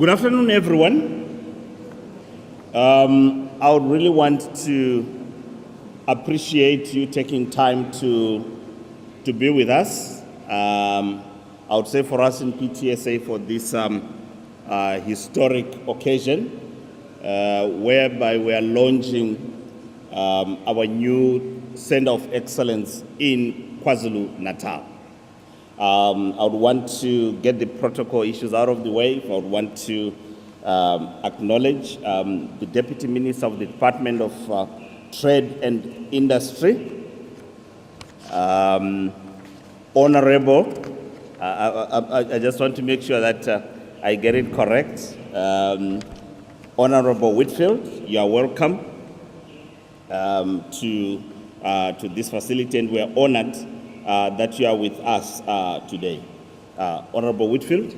Good afternoon, everyone. I would really want to appreciate you taking time to be with us. I would say for us in PtSA for this historic occasion, whereby we are launching our new Center of Excellence in KwaZulu-Natal. I would want to get the protocol issues out of the way. I would want to acknowledge the Deputy Minister of the Department of Trade and Industry, Honorable, I just want to make sure that I get it correct, Honorable Whitfield, you are welcome to this facility, and we are honored that you are with us today. Honorable Whitfield,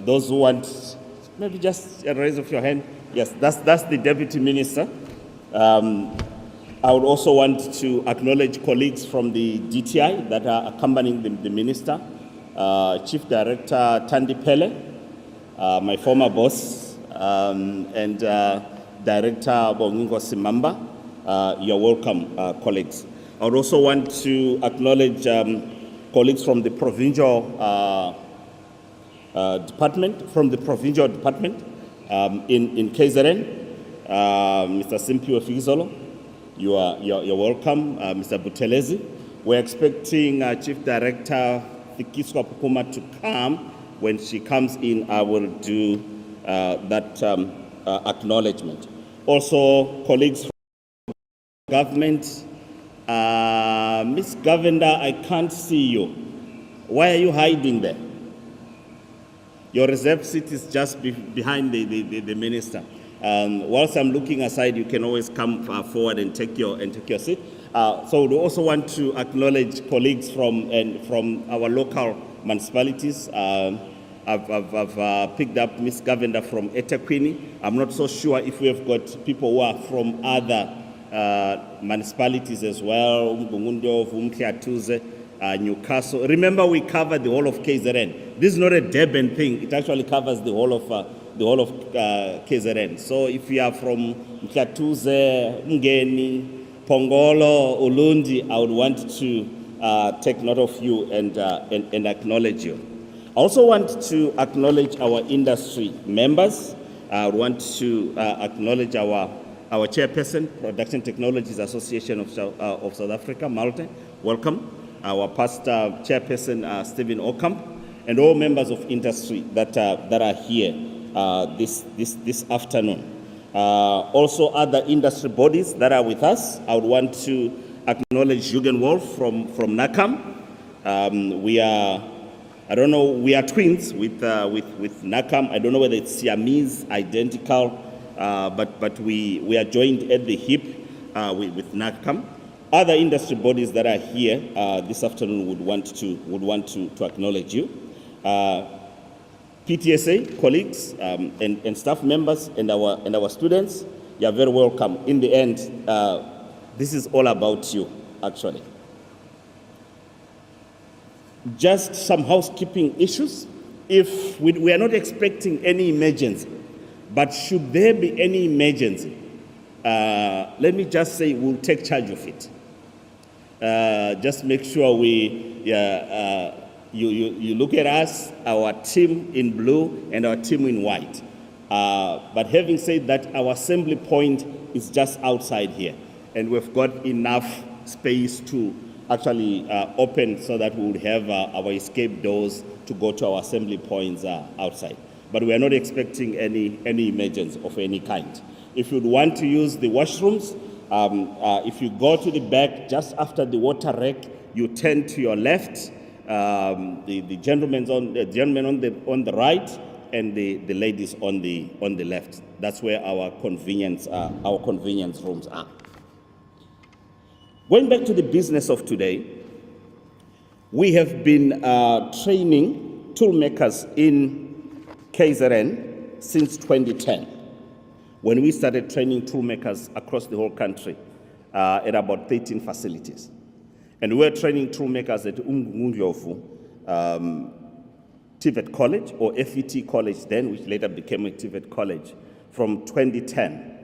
those who want, maybe just a raise of your hand. Yes, that's the Deputy Minister. I would also want to acknowledge colleagues from the DTI that are accompanying the Minister, Chief Director Tandi Pele, my former boss, and Director Bongingo Simamba. You're welcome, colleagues. I would also want to acknowledge colleagues from the provincial department, in KZN, Mr. Simpiwe Figizolo, you're welcome, Mr. Butelezi. We're expecting Chief Director Fikiswa Pukuma to come. When she comes in, I will do that acknowledgement. Also, colleagues from government. Ms. Govender, I can't see you. Why are you hiding there? Your reserved seat is just behind the minister. Whilst I'm looking aside, you can always come forward and take your seat. So we also want to acknowledge colleagues from our local municipalities. I've picked up Ms. Govender from eThekwini. I'm not so sure if we have got people who are from other municipalities as well, Newcastle. Remember, we cover the whole of KZN. This is not a Durban thing. It actually covers the whole of KZN. So if you are from Mkhiatuze, Mngeni, Pongolo, Ulundi, I would want to take note of you and acknowledge you. I also want to acknowledge our industry members. I would want to acknowledge our chairperson, Production Technologies Association of South Africa, Malte, welcome. Our past chairperson, Stephen Ocamp, and all members of industry that are here this afternoon. Also, other industry bodies that are with us. I would want to acknowledge Jürgen Wolf from NACAM. We are twins with NACAM. I don't know whether it's Siamese, identical. But we are joined at the hip with NACAM. Other industry bodies that are here this afternoon would want to acknowledge you. PtSA colleagues and staff members and our students, you are very welcome. In the end, this is all about you, actually. Just some housekeeping issues. If we are not expecting any emergency, but should there be any emergency, let me just say we'll take charge of it. Just make sure you look at us, our team in blue and our team in white. But having said that, our assembly point is just outside here, and we've got enough space to actually open so that we would have our escape doors to go to our assembly points outside. But we are not expecting any emergency of any kind. If you'd want to use the washrooms, if you go to the back just after the water rack, you turn to your left. The gentlemen on the right, and the ladies on the left. That's where our convenience rooms are. Going back to the business of today, we have been training toolmakers in KZN since 2010, when we started training toolmakers across the whole country at about 13 facilities. And we were training toolmakers at Umgungundlovu TVET College, or FET College then, which later became a TVET College, from 2010.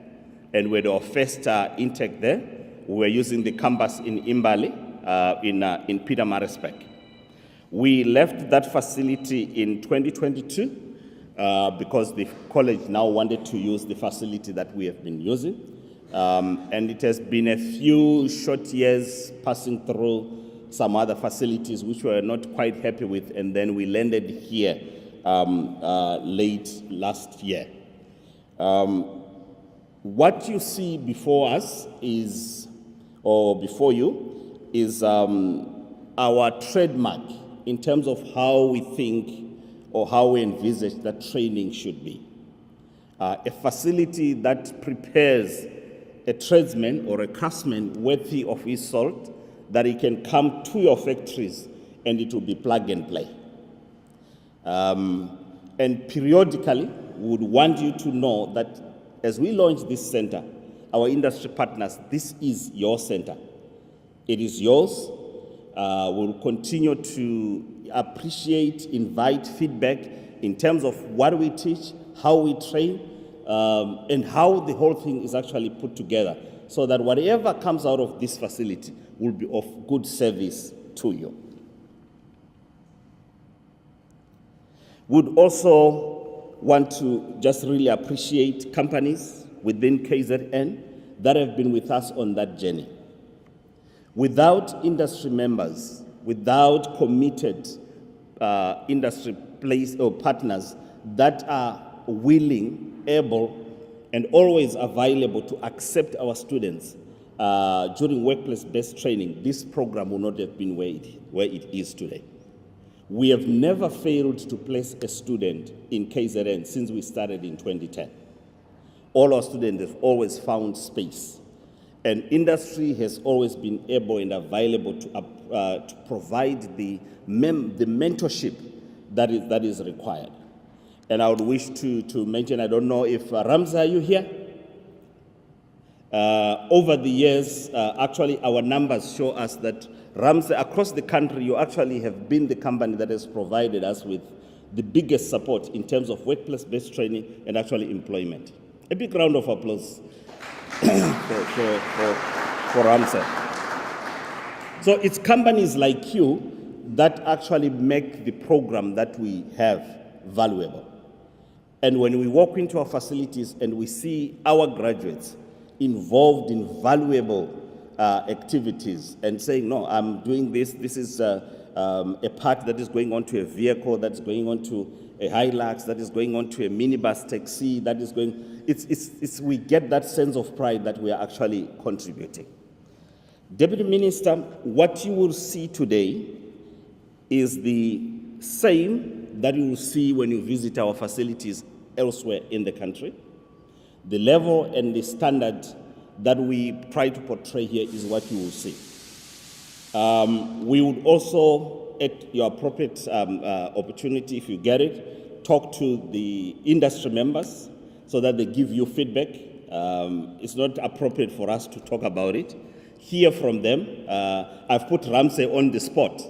And we had our first intake there. We were using the campus in Imbali, in Pietermaritzburg. We left that facility in 2022 because the college now wanted to use the facility that we have been using. And it has been a few short years passing through some other facilities which we were not quite happy with, and then we landed here late last year. What you see before us is, or before you, is our trademark in terms of how we think or how we envisage that training should be. A facility that prepares a tradesman or a craftsman worthy of his salt, that he can come to your factories and it will be plug and play. And periodically, we would want you to know that as we launch this center, our industry partners, this is your center. It is yours. We'll continue to appreciate, invite feedback in terms of what we teach, how we train, and how the whole thing is actually put together, so that whatever comes out of this facility will be of good service to you. Would also want to just really appreciate companies within KZN that have been with us on that journey. Without industry members, without committed industry partners that are willing, able, and always available to accept our students during workplace-based training, this program would not have been where it is today. We have never failed to place a student in KZN since we started in 2010. All our students have always found space. And industry has always been able and available to provide the mentorship that is required. And I would wish to mention, I don't know if Ramza, are you here? Over the years, actually our numbers show us that Ramza, across the country, you actually have been the company that has provided us with the biggest support in terms of workplace-based training and actually employment. A big round of applause for Ramza. So it's companies like you that actually make the program that we have valuable. And when we walk into our facilities and we see our graduates involved in valuable activities and saying, no, I'm doing this is a part that is going on to a vehicle, that's going on to a Hilux, that is going on to a minibus taxi, that is going, we get that sense of pride that we are actually contributing. Deputy Minister, what you will see today is the same that you will see when you visit our facilities elsewhere in the country. The level and the standard that we try to portray here is what you will see. We would also, at your appropriate opportunity, if you get it, talk to the industry members so that they give you feedback. It's not appropriate for us to talk about it. Hear from them. I've put Ramsey on the spot.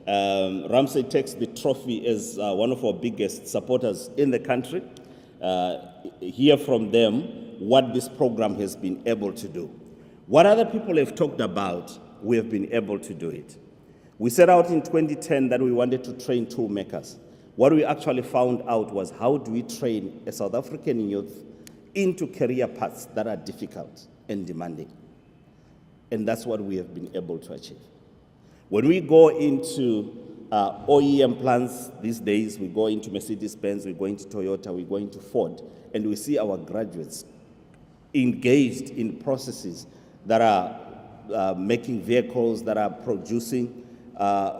Ramsey takes the trophy as one of our biggest supporters in the country. Hear from them what this program has been able to do. What other people have talked about, we have been able to do it. We set out in 2010 that we wanted to train tool makers. What we actually found out was, how do we train a South African youth into career paths that are difficult and demanding? And that's what we have been able to achieve. When we go into OEM plants these days, we go into Mercedes-Benz, we go into Toyota, we go into Ford, and we see our graduates engaged in processes that are making vehicles, that are producing,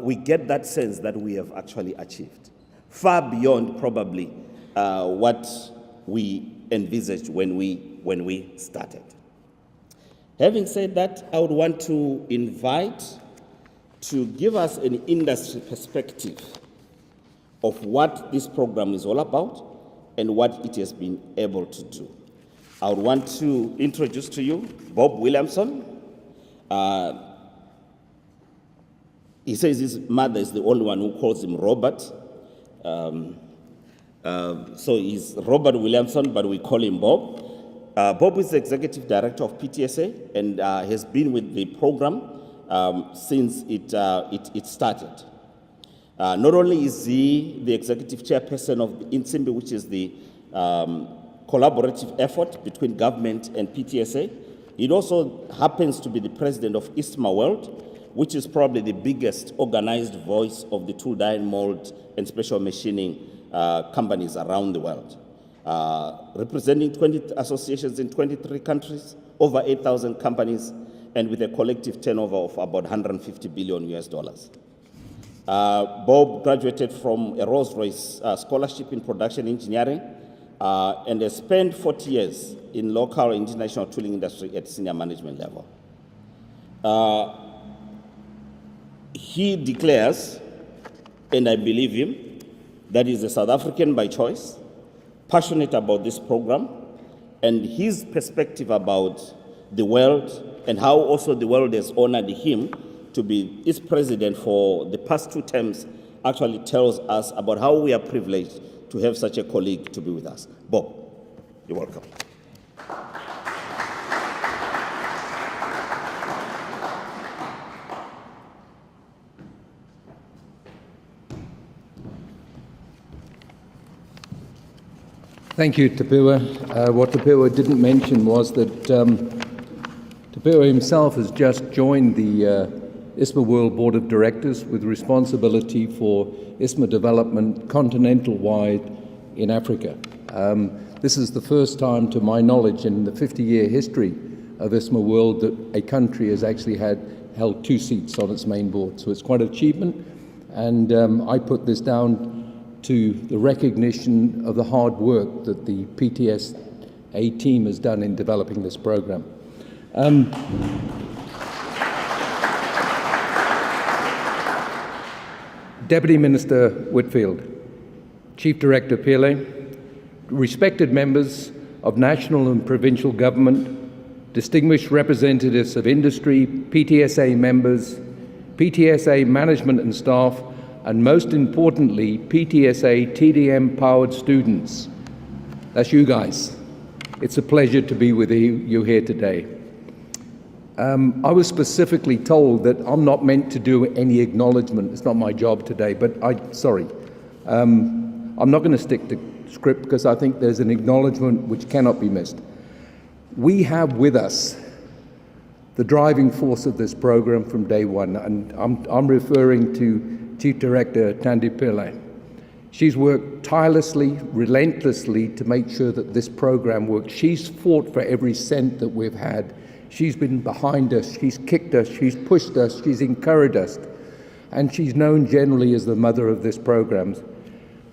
we get that sense that we have actually achieved, far beyond probably what we envisaged when we started. Having said that, I would want to invite to give us an industry perspective of what this program is all about and what it has been able to do. I would want to introduce to you Bob Williamson. He says his mother is the only one who calls him Robert. So he's Robert Williamson, but we call him Bob. Bob is the executive director of PtSA and has been with the program since it started. Not only is he the executive chairperson of INSIMBI, which is the collaborative effort between government and PtSA, he also happens to be the president of ISMA World, which is probably the biggest organized voice of the tool, die, and mold and special machining companies around the world. Representing 20 associations in 23 countries, over 8,000 companies, and with a collective turnover of about $150 billion US. Bob graduated from a Rolls-Royce scholarship in production engineering and has spent 40 years in local and international tooling industry at senior management level. He declares, and I believe him, that he's a South African by choice, passionate about this program, and his perspective about the world and how also the world has honored him to be its president for the past 2 terms actually tells us about how we are privileged to have such a colleague to be with us. Bob, you're welcome. Thank you, Tapiwa. What Tapiwa didn't mention was that Tapiwa himself has just joined the ISMA World Board of Directors with responsibility for ISMA development continental-wide in Africa. This is the first time, to my knowledge, in the 50-year history of ISMA World that a country has actually held 2 seats on its main board. So it's quite an achievement, and I put this down to the recognition of the hard work that the PtSA team has done in developing this program. Deputy Minister Whitfield, Chief Director PLA, respected members of national and provincial government, distinguished representatives of industry, PtSA members, PtSA management and staff, and most importantly, PtSA TDM-powered students. That's you guys. It's a pleasure to be with you here today. I was specifically told that I'm not meant to do any acknowledgement. It's not my job today, but sorry. I'm not going to stick to script because I think there's an acknowledgement which cannot be missed. We have with us the driving force of this program from day one, and I'm referring to Chief Director Thandi Pillay. She's worked tirelessly, relentlessly to make sure that this program works. She's fought for every cent that we've had. She's been behind us, she's kicked us, she's pushed us, she's encouraged us, and she's known generally as the mother of this program.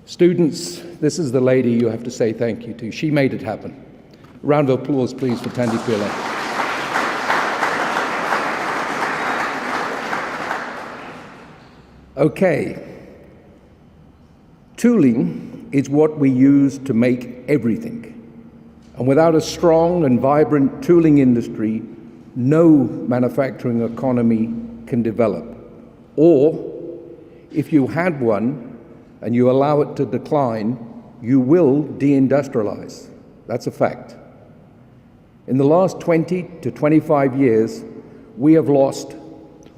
Students, this is the lady you have to say thank you to. She made it happen. Round of applause, please, for Thandi Pillay. Okay, tooling is what we use to make everything. And without a strong and vibrant tooling industry, no manufacturing economy can develop. Or, if you had one and you allow it to decline, you will deindustrialize. That's a fact. In the last 20 to 25 years, we have lost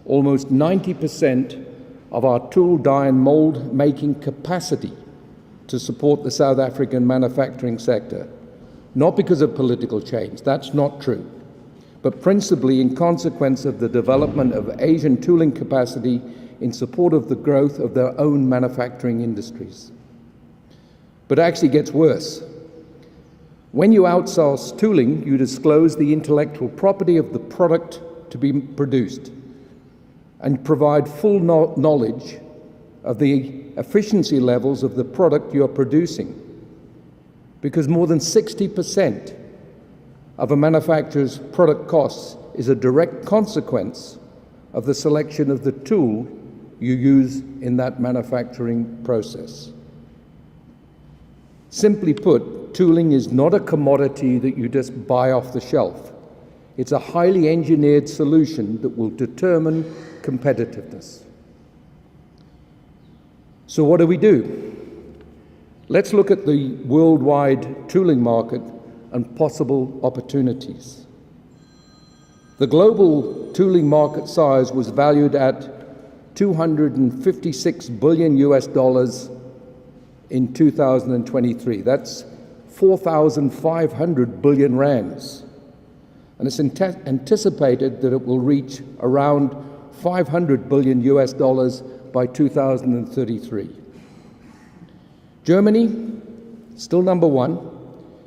almost 90% of our tool, die, and mold making capacity to support the South African manufacturing sector. Not because of political change, that's not true, but principally in consequence of the development of Asian tooling capacity in support of the growth of their own manufacturing industries. But it actually gets worse. When you outsource tooling, you disclose the intellectual property of the product to be produced and provide full knowledge of the efficiency levels of the product you're producing. Because more than 60% of a manufacturer's product costs is a direct consequence of the selection of the tool you use in that manufacturing process. Simply put, tooling is not a commodity that you just buy off the shelf. It's a highly engineered solution that will determine competitiveness. So what do? Let's look at the worldwide tooling market and possible opportunities. The global tooling market size was valued at $256 billion in 2023. That's 4,500 billion rands. And it's anticipated that it will reach around $500 billion by 2033. Germany, still number one.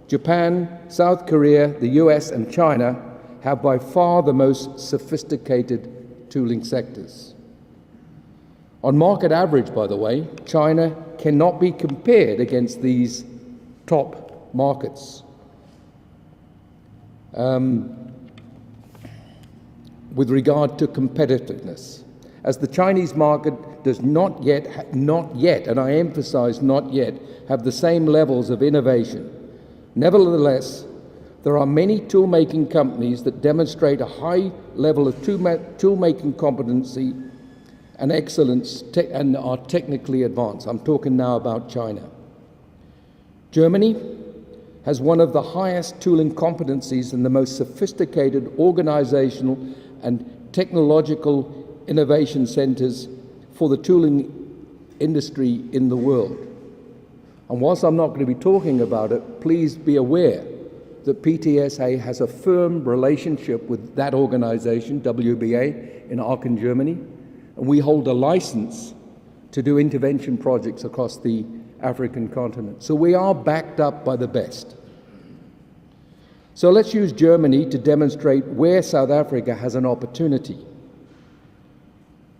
Japan, South Korea, the US, and China have by far the most sophisticated tooling sectors. On market average, by the way, China cannot be compared against these top markets. With regard to competitiveness, as the Chinese market does not yet, and I emphasize not yet, have the same levels of innovation. Nevertheless, there are many tool-making companies that demonstrate a high level of tool-making competency and excellence and are technically advanced. I'm talking now about China. Germany has one of the highest tooling competencies and the most sophisticated organizational and technological innovation centers for the tooling industry in the world. And whilst I'm not going to be talking about it, please be aware that PtSA has a firm relationship with that organization, WBA, in Aachen, Germany, and we hold a license to do intervention projects across the African continent. So we are backed up by the best. So let's use Germany to demonstrate where South Africa has an opportunity.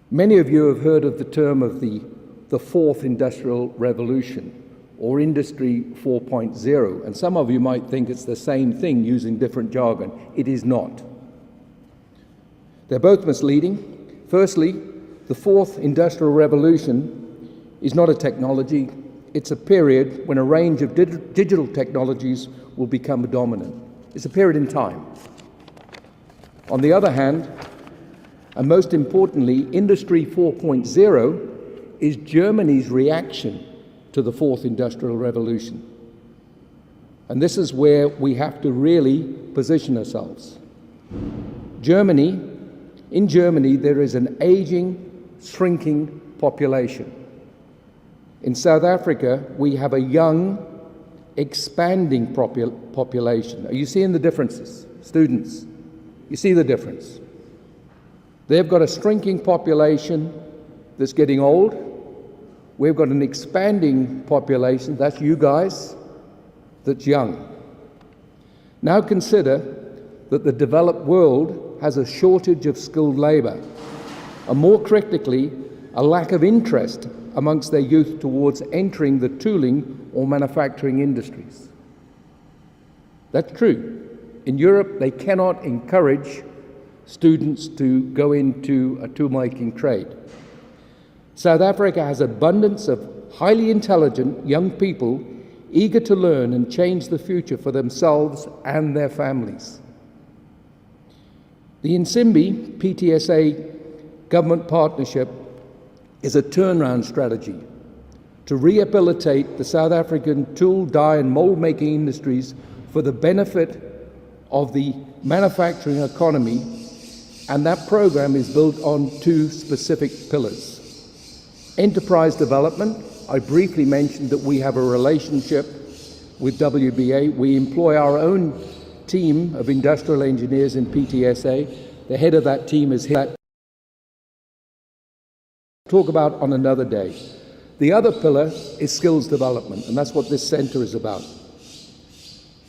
Many of you have heard of the term of the fourth industrial revolution, or Industry 4.0, and some of you might think it's the same thing using different jargon. It is not. They're both misleading. Firstly, the fourth industrial revolution is not a technology, it's a period when a range of digital technologies will become dominant. It's a period in time. On the other hand, and most importantly, Industry 4.0 is Germany's reaction to the fourth industrial revolution. And this is where we have to really position ourselves. In Germany, there is an aging, shrinking population. In South Africa, we have a young, expanding population. Are you seeing the differences? Students, you see the difference. They've got a shrinking population that's getting old. We've got an expanding population, that's you guys, that's young. Now consider that the developed world has a shortage of skilled labor, and more critically, a lack of interest amongst their youth towards entering the tooling or manufacturing industries. That's true. In Europe, they cannot encourage students to go into a tool-making trade. South Africa has abundance of highly intelligent young people eager to learn and change the future for themselves and their families. The Insimbi PtSA government partnership is a turnaround strategy to rehabilitate the South African tool, die and mold making industries for the benefit of the manufacturing economy, and that program is built on two specific pillars. Enterprise development. I briefly mentioned that we have a relationship with WBA. We employ our own team of industrial engineers in PtSA. The head of that team is here. Talk about on another day. The other pillar is skills development, and that's what this center is about.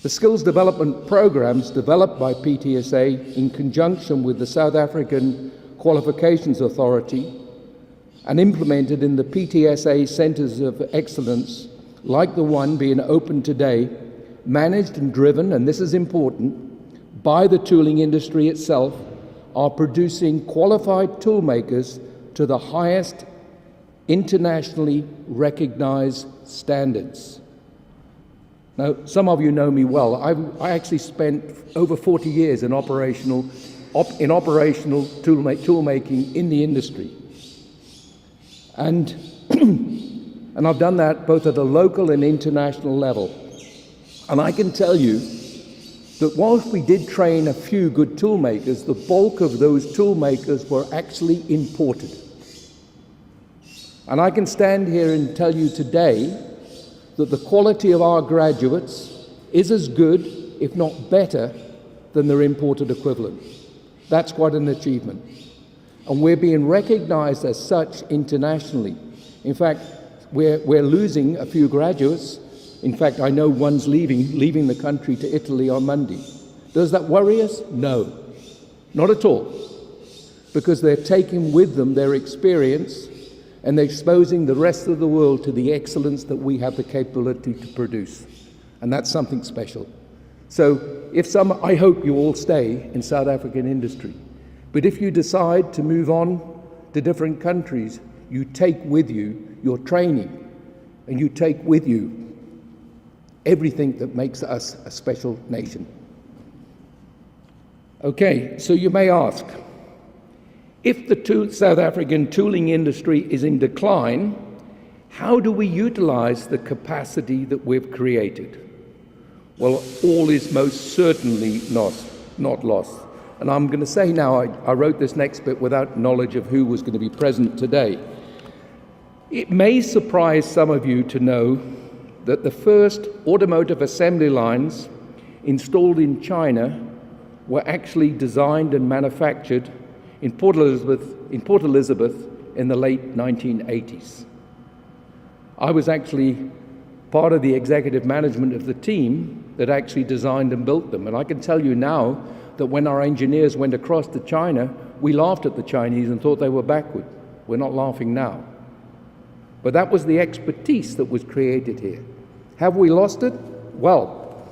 The skills development programs developed by PtSA in conjunction with the South African Qualifications Authority and implemented in the PtSA Centres of Excellence, like the one being open today, managed and driven, and this is important, by the tooling industry itself, are producing qualified tool makers to the highest internationally recognized standards. Now, some of you know me well. I actually spent over 40 years in operational tool making in the industry. And And I've done that both at a local and international level. And I can tell you that whilst we did train a few good tool makers, the bulk of those tool makers were actually imported. And I can stand here and tell you today that the quality of our graduates is as good, if not better, than their imported equivalent. That's quite an achievement. And we're being recognized as such internationally. In fact, we're losing a few graduates. In fact, I know one's leaving the country to Italy on Monday. Does that worry us? No, not at all. Because they're taking with them their experience and they're exposing the rest of the world to the excellence that we have the capability to produce. And that's something special. So I hope you all stay in South African industry. But if you decide to move on to different countries, you take with you your training and you take with you everything that makes us a special nation. Okay, so you may ask, if the South African tooling industry is in decline, how do we utilize the capacity that we've created? Well, all is most certainly not lost. And I'm going to say now, I wrote this next bit without knowledge of who was going to be present today. It may surprise some of you to know that the first automotive assembly lines installed in China were actually designed and manufactured in Port Elizabeth in the late 1980s. I was actually part of the executive management of the team that actually designed and built them. And I can tell you now that when our engineers went across to China, we laughed at the Chinese and thought they were backward. We're not laughing now. But that was the expertise that was created here. Have we lost it? Well,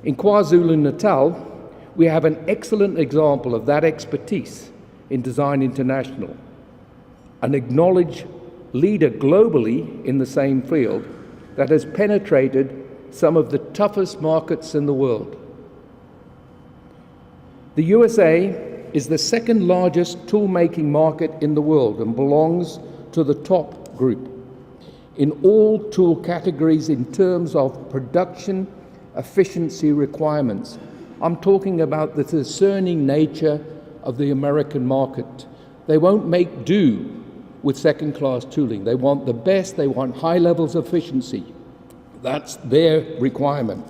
in KwaZulu-Natal, we have an excellent example of that expertise in Design International, an acknowledged leader globally in the same field that has penetrated some of the toughest markets in the world. The USA is the second largest tool-making market in the world and belongs to the top group in all tool categories in terms of production efficiency requirements. I'm talking about the discerning nature of the American market. They won't make do with second-class tooling. They want the best, they want high levels of efficiency. That's their requirement.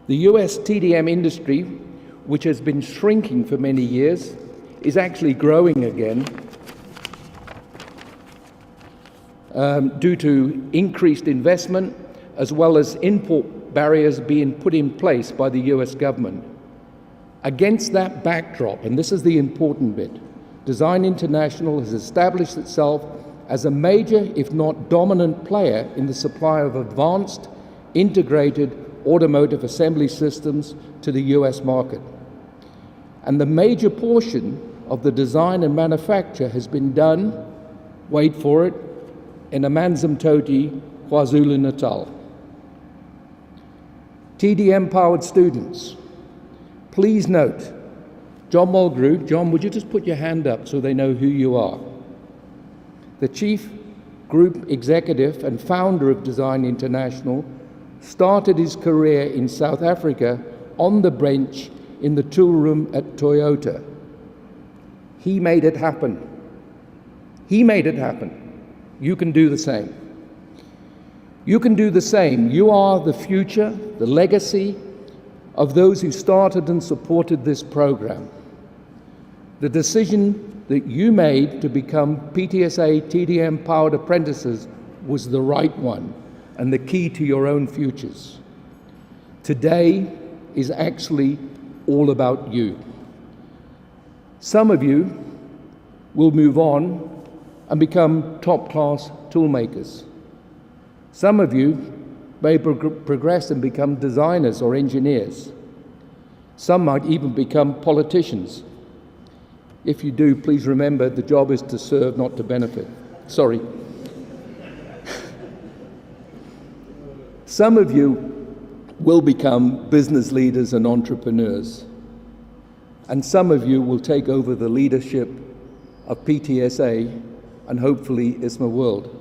The US TDM industry, which has been shrinking for many years, is actually growing again due to increased investment as well as import barriers being put in place by the US government. Against that backdrop, and this is the important bit, Design International has established itself as a major, if not dominant player in the supply of advanced, integrated automotive assembly systems to the US market. And the major portion of the design and manufacture has been done, wait for it, in Amanzimtoti, KwaZulu-Natal. TDM-powered students, please note, John Mulgrew, John, would you just put your hand up so they know who you are? The Chief Group Executive and founder of Design International started his career in South Africa on the bench in the tool room at Toyota. He made it happen. He made it happen. You can do the same. You can do the same. You are the future, the legacy of those who started and supported this program. The decision that you made to become PtSA TDM-powered apprentices was the right one and the key to your own futures. Today is actually all about you. Some of you will move on and become top-class tool makers. Some of you may progress and become designers or engineers. Some might even become politicians. If you do, please remember the job is to serve, not to benefit. Sorry. Some of you will become business leaders and entrepreneurs. And some of you will take over the leadership of PtSA and hopefully ISMA World.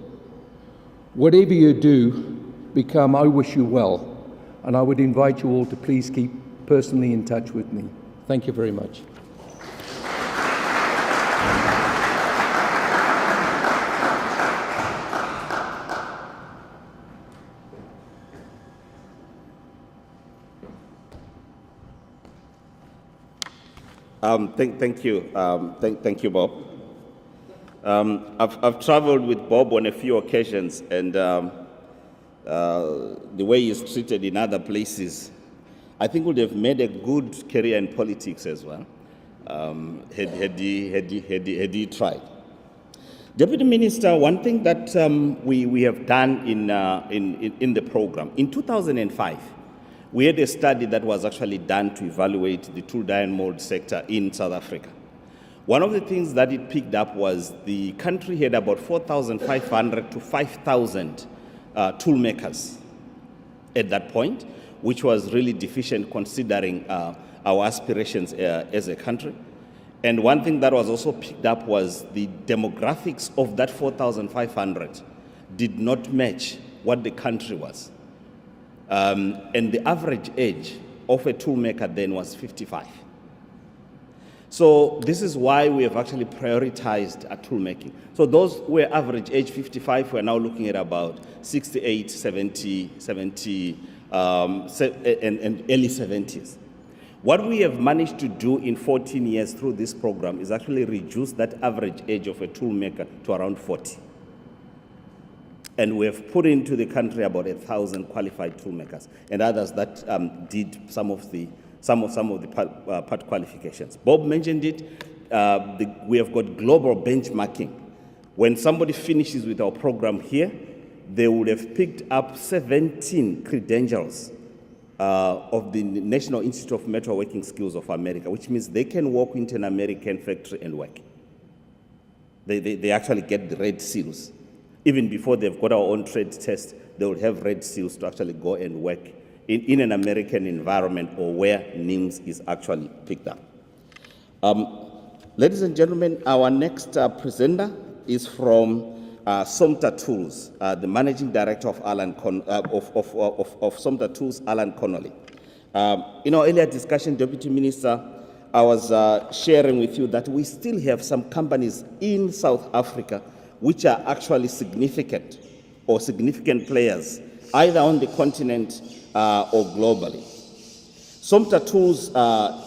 Whatever you do, become I wish you well. And I would invite you all to please keep personally in touch with me. Thank you very much. Thank you. Thank you, Bob. I've traveled with Bob on a few occasions, and the way he's treated in other places, I think would have made a good career in politics as well, had he tried. Deputy Minister, one thing that we have done in the program, in 2005, we had a study that was actually done to evaluate the tool die and mold sector in South Africa. One of the things that it picked up was the country had about 4,500 to 5,000 tool makers at that point, which was really deficient considering our aspirations as a country. And one thing that was also picked up was the demographics of that 4,500 did not match what the country was. And the average age of a toolmaker then was 55. So this is why we have actually prioritized toolmaking. So those who were average age 55, we're now looking at about 68, 70, and early 70s. What we have managed to do in 14 years through this program is actually reduce that average age of a toolmaker to around 40. And we have put into the country about 1,000 qualified toolmakers and others that did some of the part qualifications. Bob mentioned it. We have got global benchmarking. When somebody finishes with our program here, they would have picked up 17 credentials of the National Institute of Metalworking Skills of America, which means they can walk into an American factory and work. They actually get the red seals. Even before they've got our own trade test, they will have red seals to actually go and work in an American environment or where NIMS is actually picked up. Ladies and gentlemen, our next presenter is from Somta Tools, the Managing Director of Somta Tools, Alan Connolly. In our earlier discussion, Deputy Minister, I was sharing with you that we still have some companies in South Africa which are actually significant or significant players, either on the continent or globally. Somta Tools,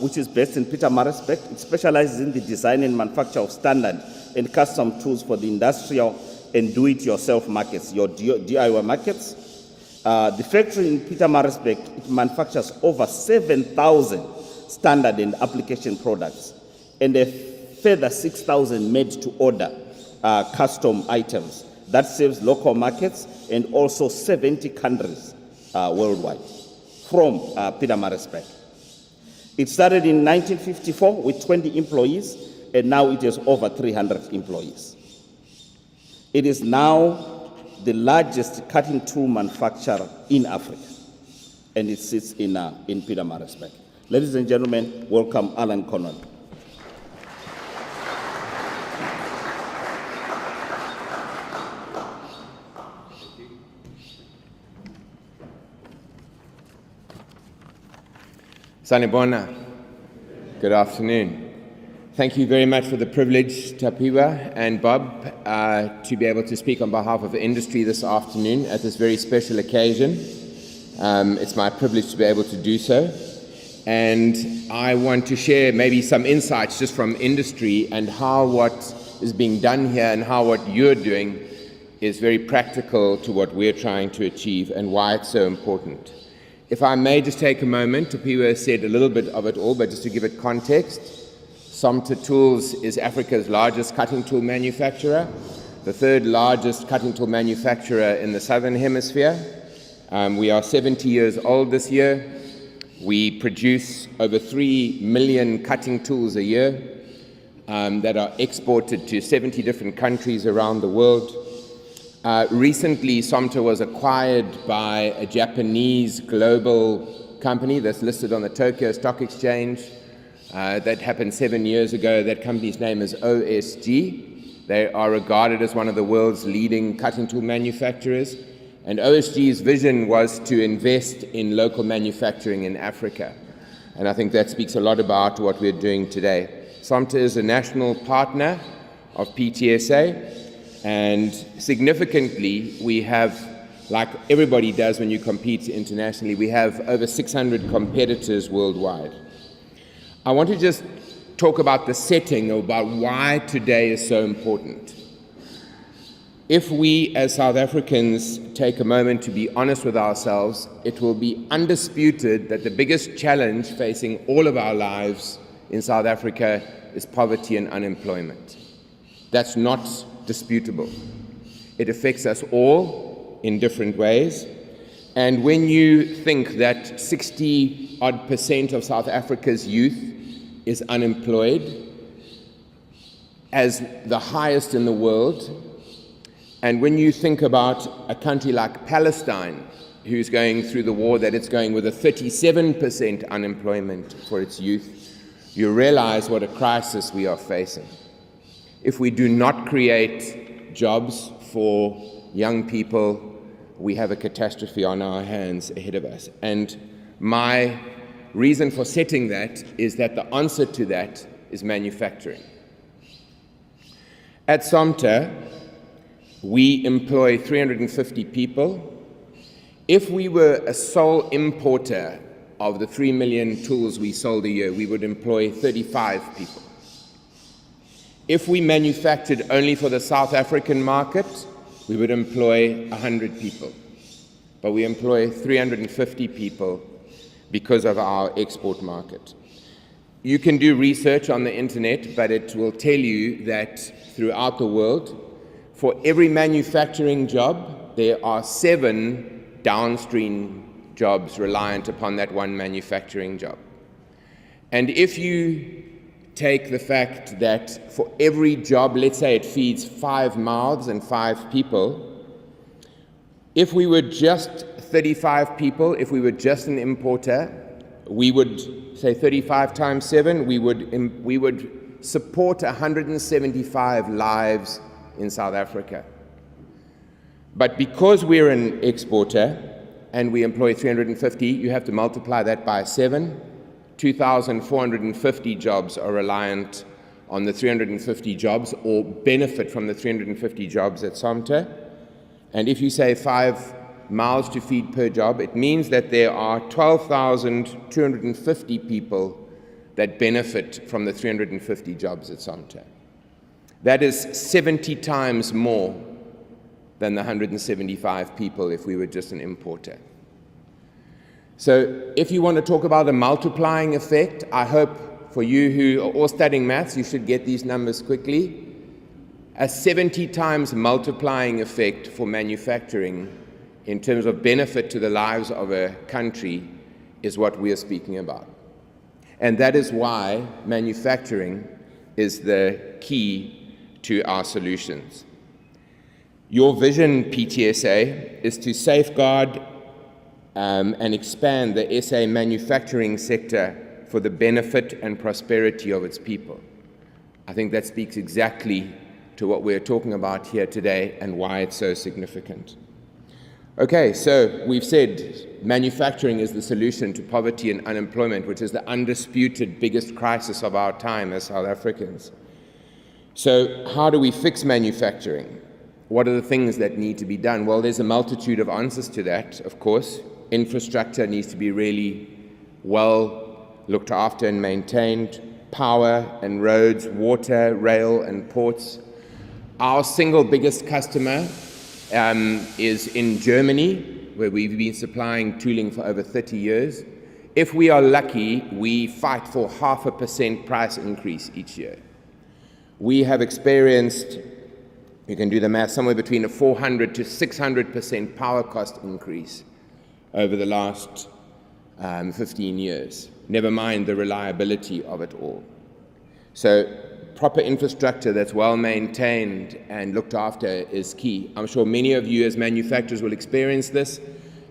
which is based in Pietermaritzburg, it specializes in the design and manufacture of standard and custom tools for the industrial and do-it-yourself markets, your DIY markets. The factory in Pietermaritzburg, it manufactures over 7,000 standard and application products, and a further 6,000 made-to-order custom items that serves local markets and also 70 countries worldwide from Pietermaritzburg. It started in 1954 with 20 employees, and now it has over 300 employees. It is now the largest cutting tool manufacturer in Africa, and it sits in Pietermaritzburg. Ladies and gentlemen, welcome Alan Connolly. Sanibona, good afternoon. Thank you very much for the privilege, Tapiwa and Bob, to be able to speak on behalf of the industry this afternoon at this very special occasion. It's my privilege to be able to do so. And I want to share maybe some insights just from industry and how what is being done here and how what you're doing is very practical to what we're trying to achieve and why it's so important. If I may just take a moment, Tapiwa said a little bit of it all, but just to give it context, Somta Tools is Africa's largest cutting tool manufacturer, the third largest cutting tool manufacturer in the Southern Hemisphere. We are 70 years old this year. We produce over 3 million cutting tools a year that are exported to 70 different countries around the world. Recently, Somta was acquired by a Japanese global company that's listed on the Tokyo Stock Exchange. That happened 7 years ago. That company's name is OSG. They are regarded as one of the world's leading cutting tool manufacturers, and OSG's vision was to invest in local manufacturing in Africa. And I think that speaks a lot about what we're doing today. SOMTA is a national partner of PtSA, and significantly, we have, like everybody does when you compete internationally, we have over 600 competitors worldwide. I want to just talk about the setting, about why today is so important. If we as South Africans take a moment to be honest with ourselves, it will be undisputed that the biggest challenge facing all of our lives in South Africa is poverty and unemployment. That's not disputable. It affects us all in different ways. And when you think that 60% of South Africa's youth is unemployed, as the highest in the world, and when you think about a country like Palestine, who's going through the war that it's going with a 37% unemployment for its youth, you realize what a crisis we are facing. If we do not create jobs for young people, we have a catastrophe on our hands ahead of us. And my reason for setting that is that the answer to that is manufacturing. At SOMTA, we employ 350 people. If we were a sole importer of the 3 million tools we sold a year, we would employ 35 people. If we manufactured only for the South African market, we would employ 100 people. But we employ 350 people because of our export market. You can do research on the internet, but it will tell you that throughout the world, for every manufacturing job, there are 7 downstream jobs reliant upon that one manufacturing job. And if you take the fact that for every job, let's say it feeds 5 mouths and 5 people, if we were just 35 people, if we were just an importer, we would say 35 times 7, we would support 175 lives in South Africa. But because we're an exporter and we employ 350, you have to multiply that by 7. 2,450 jobs are reliant on the 350 jobs or benefit from the 350 jobs at SOMTA. And if you say 5 mouths to feed per job, it means that there are 12,250 people that benefit from the 350 jobs at SOMTA. That is 70 times more than the 175 people if we were just an importer. So if you want to talk about a multiplying effect, I hope for you who are all studying maths, you should get these numbers quickly. A 70 times multiplying effect for manufacturing in terms of benefit to the lives of a country is what we are speaking about. And that is why manufacturing is the key to our solutions. Your vision, PtSA, is to safeguard and expand the SA manufacturing sector for the benefit and prosperity of its people. I think that speaks exactly to what we're talking about here today and why it's so significant. Okay, so we've said manufacturing is the solution to poverty and unemployment, which is the undisputed biggest crisis of our time as South Africans. So how do we fix manufacturing? What are the things that need to be done? Well, there's a multitude of answers to that, of course. Infrastructure needs to be really well looked after and maintained. Power and roads, water, rail and ports. Our single biggest customer is in Germany, where we've been supplying tooling for over 30 years. If we are lucky, we fight for 0.5% price increase each year. We have experienced, you can do the math, somewhere between a 400 to 600% power cost increase over the last 15 years. Never mind the reliability of it all. So proper infrastructure that's well maintained and looked after is key. I'm sure many of you as manufacturers will experience this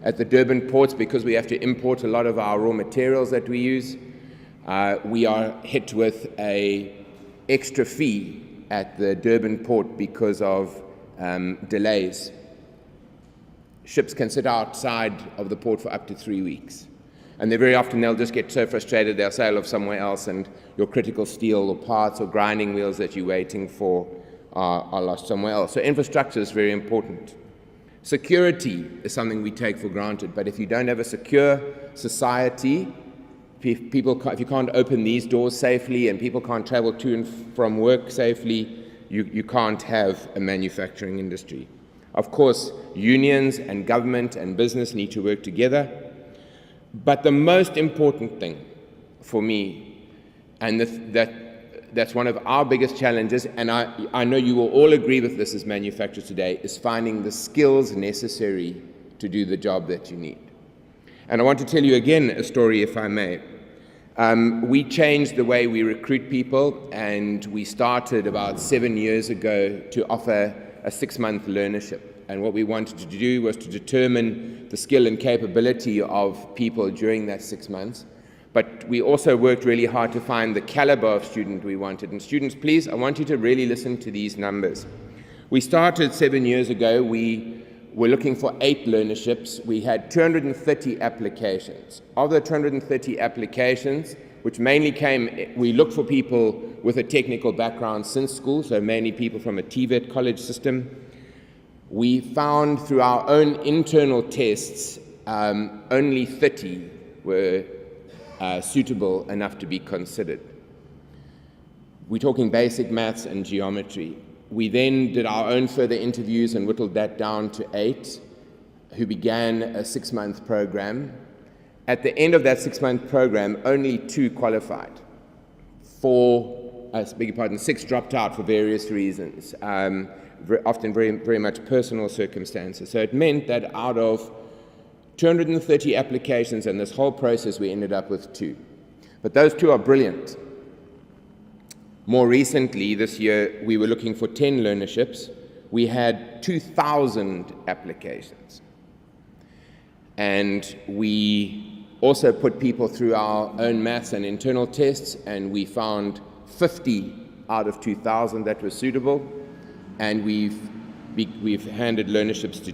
at the Durban ports because we have to import a lot of our raw materials that we use. We are hit with an extra fee at the Durban port because of delays. Ships can sit outside of the port for up to 3 weeks. And very often they'll just get so frustrated they'll sail off somewhere else, and your critical steel or parts or grinding wheels that you're waiting for are lost somewhere else. So infrastructure is very important. Security is something we take for granted, but if you don't have a secure society, if you can't open these doors safely and people can't travel to and from work safely, you can't have a manufacturing industry. Of course, unions and government and business need to work together. But the most important thing for me, and that's one of our biggest challenges, and I know you will all agree with this as manufacturers today, is finding the skills necessary to do the job that you need. And I want to tell you again a story, if I may. We changed the way we recruit people, and we started about 7 years ago to offer a 6-month learnership. And what we wanted to do was to determine the skill and capability of people during that 6 months. But we also worked really hard to find the caliber of student we wanted. And students, please, I want you to really listen to these numbers. We started 7 years ago. We were looking for 8 learnerships. We had 230 applications. Of the 230 applications, which mainly we looked for people with a technical background since school, so mainly people from a TVET college system. We found through our own internal tests, only 30 were suitable enough to be considered. We're talking basic maths and geometry. We then did our own further interviews and whittled that down to 8 who began a 6-month program. At the end of that 6-month program, only 2 qualified. 6 dropped out for various reasons. Often very much personal circumstances. So it meant that out of 230 applications in this whole process, we ended up with 2. But those 2 are brilliant. More recently, this year, we were looking for 10 learnerships. We had 2,000 applications. And we also put people through our own maths and internal tests, and we found 50 out of 2,000 that were suitable. And we've handed learnerships to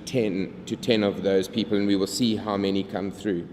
10 of those people, and we will see how many come through.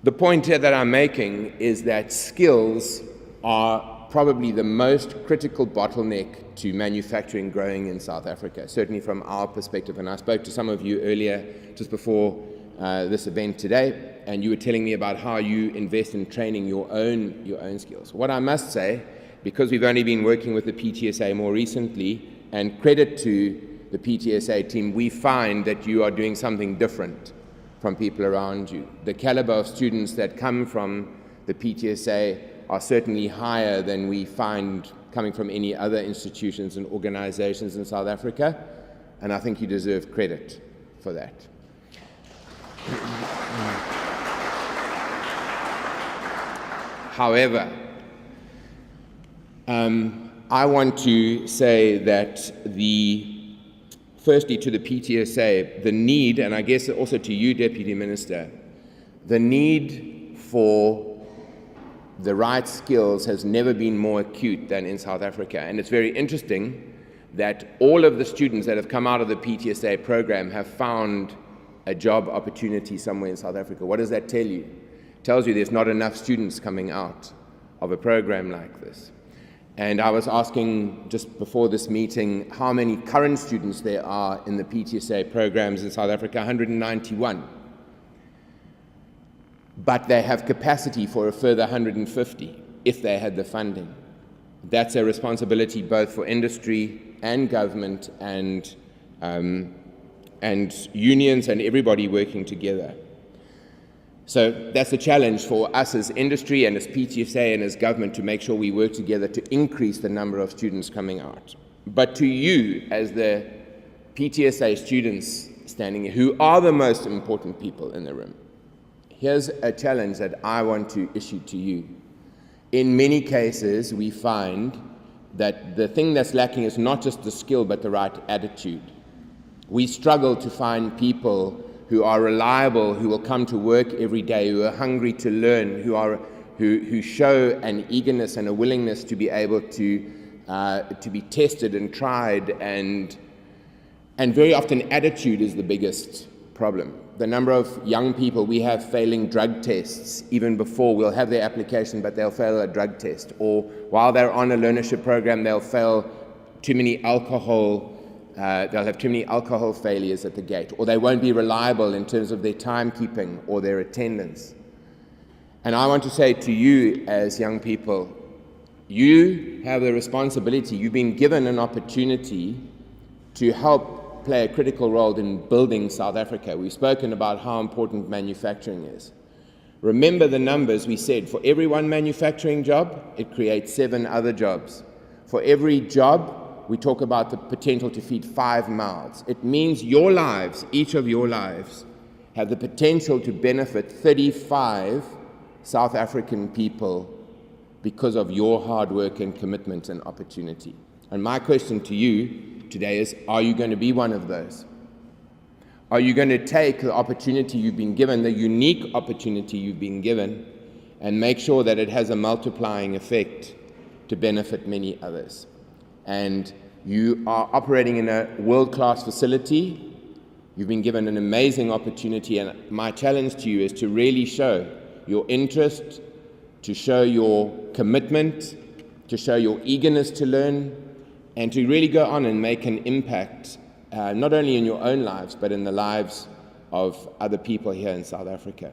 The point here that I'm making is that skills are probably the most critical bottleneck to manufacturing growing in South Africa, certainly from our perspective. And I spoke to some of you earlier, just before this event today, and you were telling me about how you invest in training your own skills. What I must say, because we've only been working with the PtSA more recently, and credit to the PtSA team, we find that you are doing something different from people around you. The caliber of students that come from the PtSA are certainly higher than we find coming from any other institutions and organizations in South Africa, and I think you deserve credit for that. However, I want to say that firstly to the PtSA, the need, and I guess also to you, Deputy Minister, the need for the right skills has never been more acute than in South Africa. And it's very interesting that all of the students that have come out of the PtSA program have found a job opportunity somewhere in South Africa. What does that tell you? It tells you there's not enough students coming out of a program like this. And I was asking just before this meeting how many current students there are in the PtSA programs in South Africa, 191. But they have capacity for a further 150 if they had the funding. That's a responsibility both for industry and government and unions and everybody working together. So that's a challenge for us as industry and as PtSA and as government to make sure we work together to increase the number of students coming out. But to you, as the PtSA students standing here, who are the most important people in the room, here's a challenge that I want to issue to you. In many cases, we find that the thing that's lacking is not just the skill, but the right attitude. We struggle to find people who are reliable, who will come to work every day, who are hungry to learn, who show an eagerness and a willingness to be able to to be tested and tried, and very often attitude is the biggest problem. The number of young people we have failing drug tests even before we'll have their application, but they'll fail a drug test, or while they're on a learnership program, they'll fail too many alcohol. They'll have too many alcohol failures at the gate, or they won't be reliable in terms of their timekeeping or their attendance. And I want to say to you as young people, you have the responsibility, you've been given an opportunity to help play a critical role in building South Africa. We've spoken about how important manufacturing is. Remember the numbers we said. For every one manufacturing job, it creates 7 other jobs. For every job, we talk about the potential to feed 5 mouths. It means your lives, each of your lives, have the potential to benefit 35 South African people because of your hard work and commitment and opportunity. And my question to you today is, are you going to be one of those? Are you going to take the opportunity you've been given, the unique opportunity you've been given, and make sure that it has a multiplying effect to benefit many others? And you are operating in a world-class facility. You've been given an amazing opportunity, and my challenge to you is to really show your interest, to show your commitment, to show your eagerness to learn, and to really go on and make an impact, not only in your own lives, but in the lives of other people here in South Africa.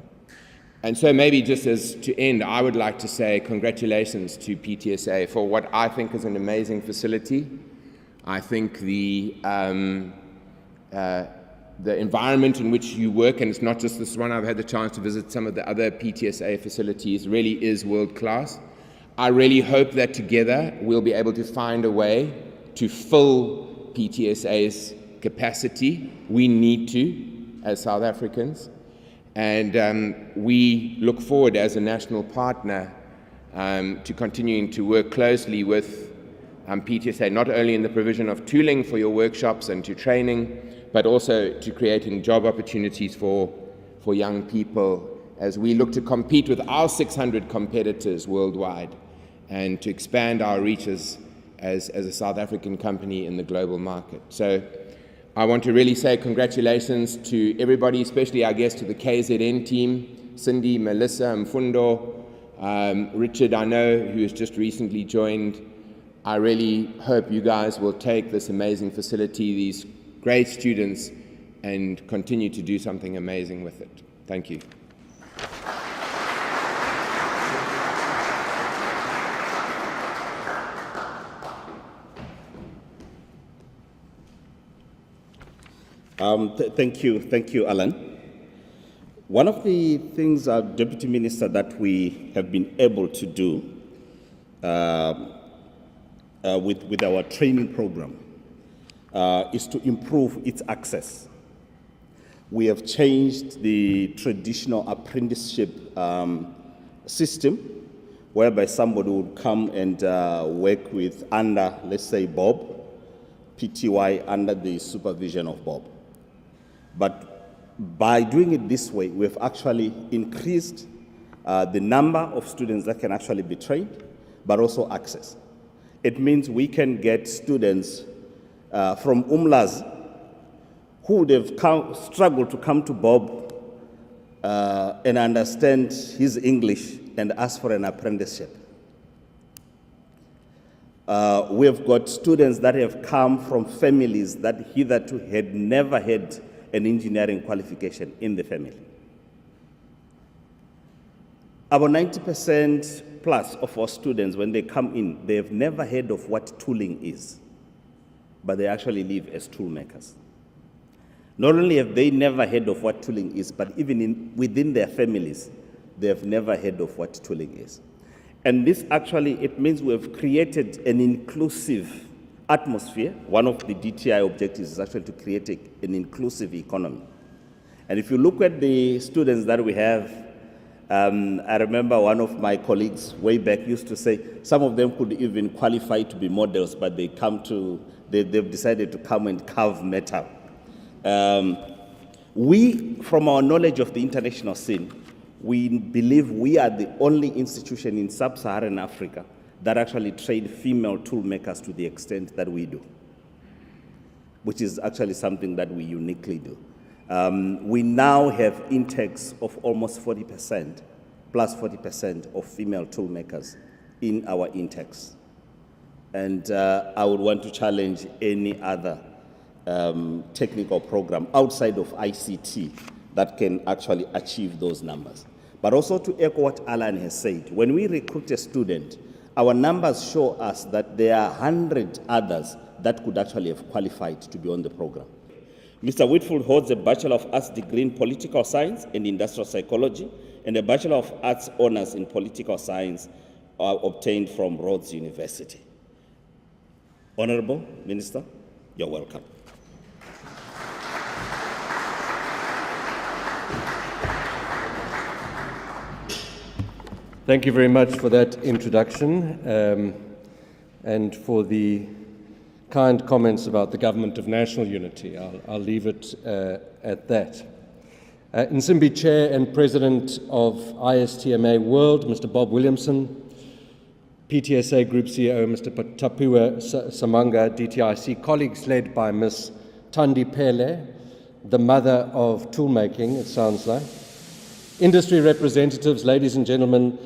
And so maybe just as to end, I would like to say congratulations to PtSA for what I think is an amazing facility. I think the environment in which you work, and it's not just this one, I've had the chance to visit some of the other PtSA facilities, really is world class. I really hope that together we'll be able to find a way to fill PtSA's capacity. We need to, as South Africans. And we look forward as a national partner to continuing to work closely with PtSA, not only in the provision of tooling for your workshops and to training, but also to creating job opportunities for young people as we look to compete with our 600 competitors worldwide and to expand our reaches as a South African company in the global market. So I want to really say congratulations to everybody, especially our guests, to the KZN team, Cindy, Melissa, Mfundo, Richard, I know, who has just recently joined. I really hope you guys will take this amazing facility, these great students, and continue to do something amazing with it. Thank you. Thank you, Alan. One of the things, Deputy Minister, that we have been able to do with our training program is to improve its access. We have changed the traditional apprenticeship system, whereby somebody would come and work with under, let's say, Bob, PTY, under the supervision of Bob. But by doing it this way, we've actually increased the number of students that can actually be trained, but also access. It means we can get students from Umla's who would have struggled to come to Bob and understand his English and ask for an apprenticeship. We have got students that have come from families that hitherto had never had an engineering qualification in the family. About 90% plus of our students, when they come in, they have never heard of what tooling is, but they actually live as tool makers. Not only have they never heard of what tooling is, but even within their families, they have never heard of what tooling is. And this actually, it means we have created an inclusive atmosphere. One of the DTI objectives is actually to create an inclusive economy. And if you look at the students that we have, I remember one of my colleagues way back used to say some of them could even qualify to be models, but they've decided to come and carve metal. We, from our knowledge of the international scene, we believe we are the only institution in sub-Saharan Africa that actually train female tool makers to the extent that we do, which is actually something that we uniquely do. We now have intakes of almost 40%, plus 40% of female tool makers in our intakes. And I would want to challenge any other technical program outside of ICT that can actually achieve those numbers. But also to echo what Alan has said, when we recruit a student, our numbers show us that there are 100 others that could actually have qualified to be on the program. Mr. Whitfield holds a Bachelor of Arts degree in Political Science and Industrial Psychology and a Bachelor of Arts Honours in Political Science obtained from Rhodes University. Honourable Minister, you're welcome. Thank you very much for that introduction and for the kind comments about the Government of National Unity. I'll leave it at that. Nsimbi Chair and President of ISTMA World, Mr. Bob Williamson, PtSA Group CEO, Mr. Tapiwa Samanga, DTIC, colleagues led by Ms. Thandi Pele, the mother of toolmaking, it sounds like, industry representatives, ladies and gentlemen,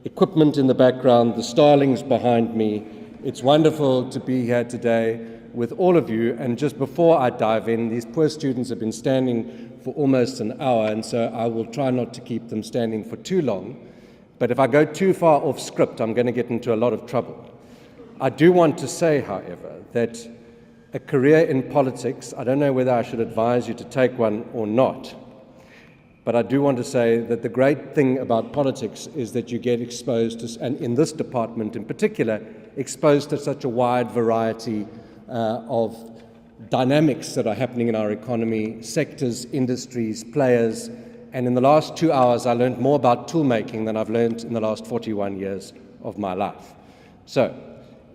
equipment in the background, the starlings behind me. It's wonderful to be here today with all of you. And just before I dive in, these poor students have been standing for almost an hour, and so I will try not to keep them standing for too long. But if I go too far off script, I'm going to get into a lot of trouble. I do want to say, however, that a career in politics, I don't know whether I should advise you to take one or not, but I do want to say that the great thing about politics is that you get exposed to, and in this department in particular, exposed to such a wide variety of dynamics that are happening in our economy, sectors, industries, players. And in the last 2 hours, I learned more about toolmaking than I've learned in the last 41 years of my life. So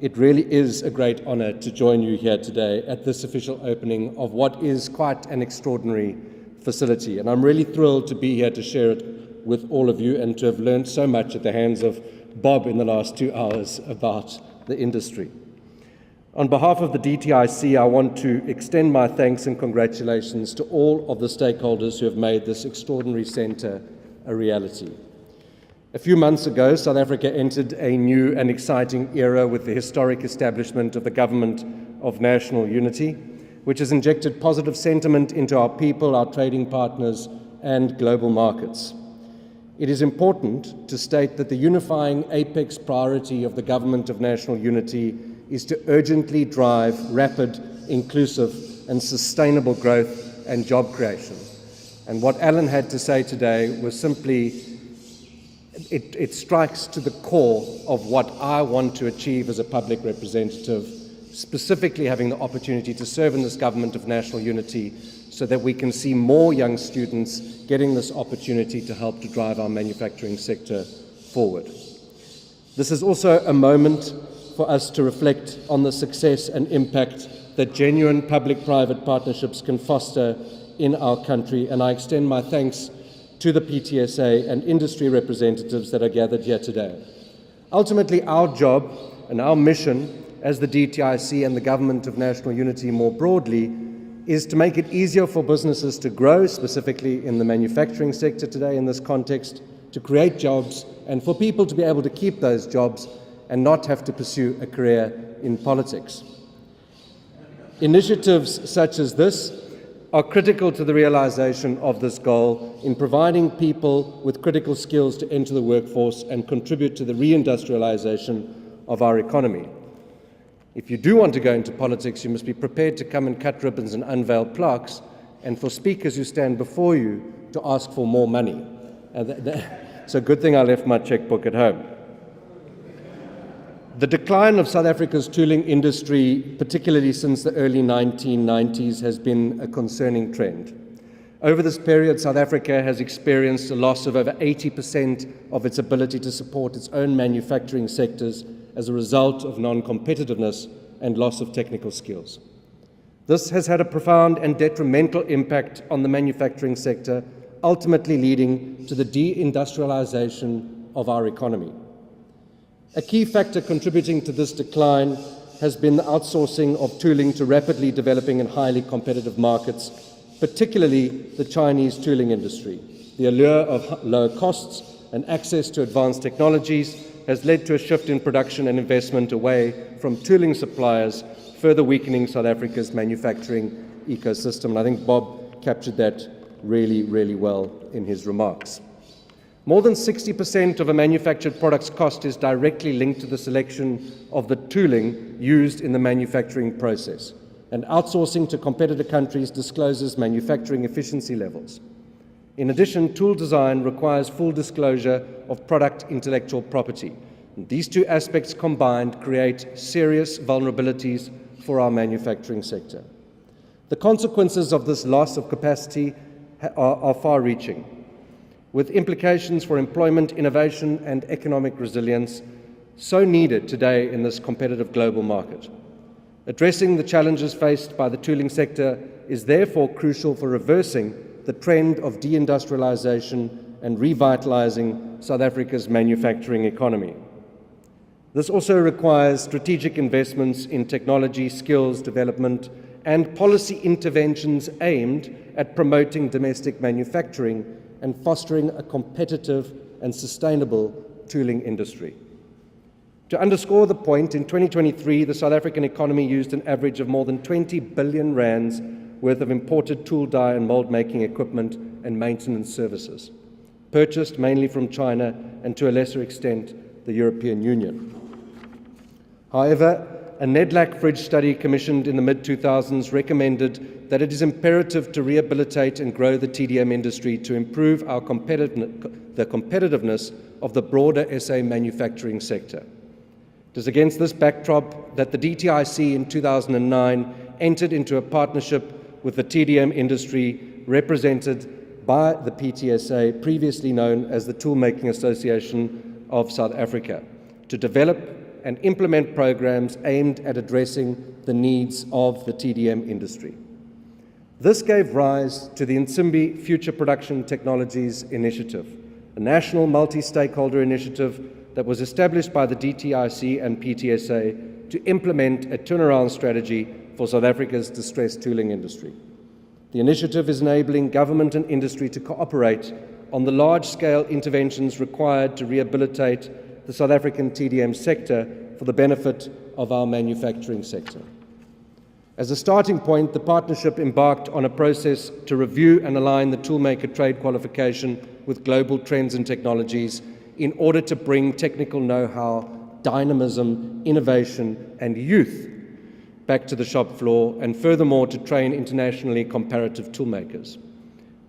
it really is a great honor to join you here today at this official opening of what is quite an extraordinary facility. And I'm really thrilled to be here to share it with all of you and to have learned so much at the hands of Bob in the last 2 hours about the industry. On behalf of the DTIC, I want to extend my thanks and congratulations to all of the stakeholders who have made this extraordinary centre a reality. A few months ago, South Africa entered a new and exciting era with the historic establishment of the Government of National Unity, which has injected positive sentiment into our people, our trading partners, and global markets. It is important to state that the unifying apex priority of the Government of National Unity is to urgently drive rapid, inclusive, and sustainable growth and job creation. And what Alan had to say today was simply, it strikes to the core of what I want to achieve as a public representative, specifically having the opportunity to serve in this Government of National Unity so that we can see more young students getting this opportunity to help to drive our manufacturing sector forward. This is also a moment for us to reflect on the success and impact that genuine public-private partnerships can foster in our country, and I extend my thanks to the PtSA and industry representatives that are gathered here today. Ultimately, our job and our mission as the DTIC and the Government of National Unity more broadly is to make it easier for businesses to grow, specifically in the manufacturing sector today in this context, to create jobs, and for people to be able to keep those jobs and not have to pursue a career in politics. Initiatives such as this are critical to the realization of this goal in providing people with critical skills to enter the workforce and contribute to the reindustrialization of our economy. If you do want to go into politics, you must be prepared to come and cut ribbons and unveil plaques, and for speakers who stand before you to ask for more money. It's a good thing I left my checkbook at home. The decline of South Africa's tooling industry, particularly since the early 1990s, has been a concerning trend. Over this period, South Africa has experienced a loss of over 80% of its ability to support its own manufacturing sectors as a result of non-competitiveness and loss of technical skills. This has had a profound and detrimental impact on the manufacturing sector, ultimately leading to the deindustrialization of our economy. A key factor contributing to this decline has been the outsourcing of tooling to rapidly developing and highly competitive markets, particularly the Chinese tooling industry. The allure of low costs and access to advanced technologies has led to a shift in production and investment away from tooling suppliers, further weakening South Africa's manufacturing ecosystem. And I think Bob captured that really, really well in his remarks. More than 60% of a manufactured product's cost is directly linked to the selection of the tooling used in the manufacturing process, and outsourcing to competitor countries discloses manufacturing efficiency levels. In addition, tool design requires full disclosure of product intellectual property. And these two aspects combined create serious vulnerabilities for our manufacturing sector. The consequences of this loss of capacity are far-reaching, with implications for employment, innovation, and economic resilience so needed today in this competitive global market. Addressing the challenges faced by the tooling sector is therefore crucial for reversing the trend of deindustrialization and revitalizing South Africa's manufacturing economy. This also requires strategic investments in technology, skills development, and policy interventions aimed at promoting domestic manufacturing and fostering a competitive and sustainable tooling industry. To underscore the point, in 2023, the South African economy used an average of more than 20 billion rands worth of imported tool, die, and mold-making equipment and maintenance services, purchased mainly from China and, to a lesser extent, the European Union. However, a NEDLAC fridge study commissioned in the mid-2000s recommended that it is imperative to rehabilitate and grow the TDM industry to improve the competitiveness of the broader SA manufacturing sector. It is against this backdrop that the DTIC in 2009 entered into a partnership with the TDM industry represented by the PtSA, previously known as the Toolmaking Association of South Africa, to develop and implement programs aimed at addressing the needs of the TDM industry. This gave rise to the Nsimbi Future Production Technologies Initiative, a national multi-stakeholder initiative that was established by the DTIC and PtSA to implement a turnaround strategy for South Africa's distressed tooling industry. The initiative is enabling government and industry to cooperate on the large-scale interventions required to rehabilitate the South African TDM sector for the benefit of our manufacturing sector. As a starting point, the partnership embarked on a process to review and align the toolmaker trade qualification with global trends and technologies in order to bring technical know-how, dynamism, innovation, and youth back to the shop floor, and furthermore to train internationally comparative toolmakers.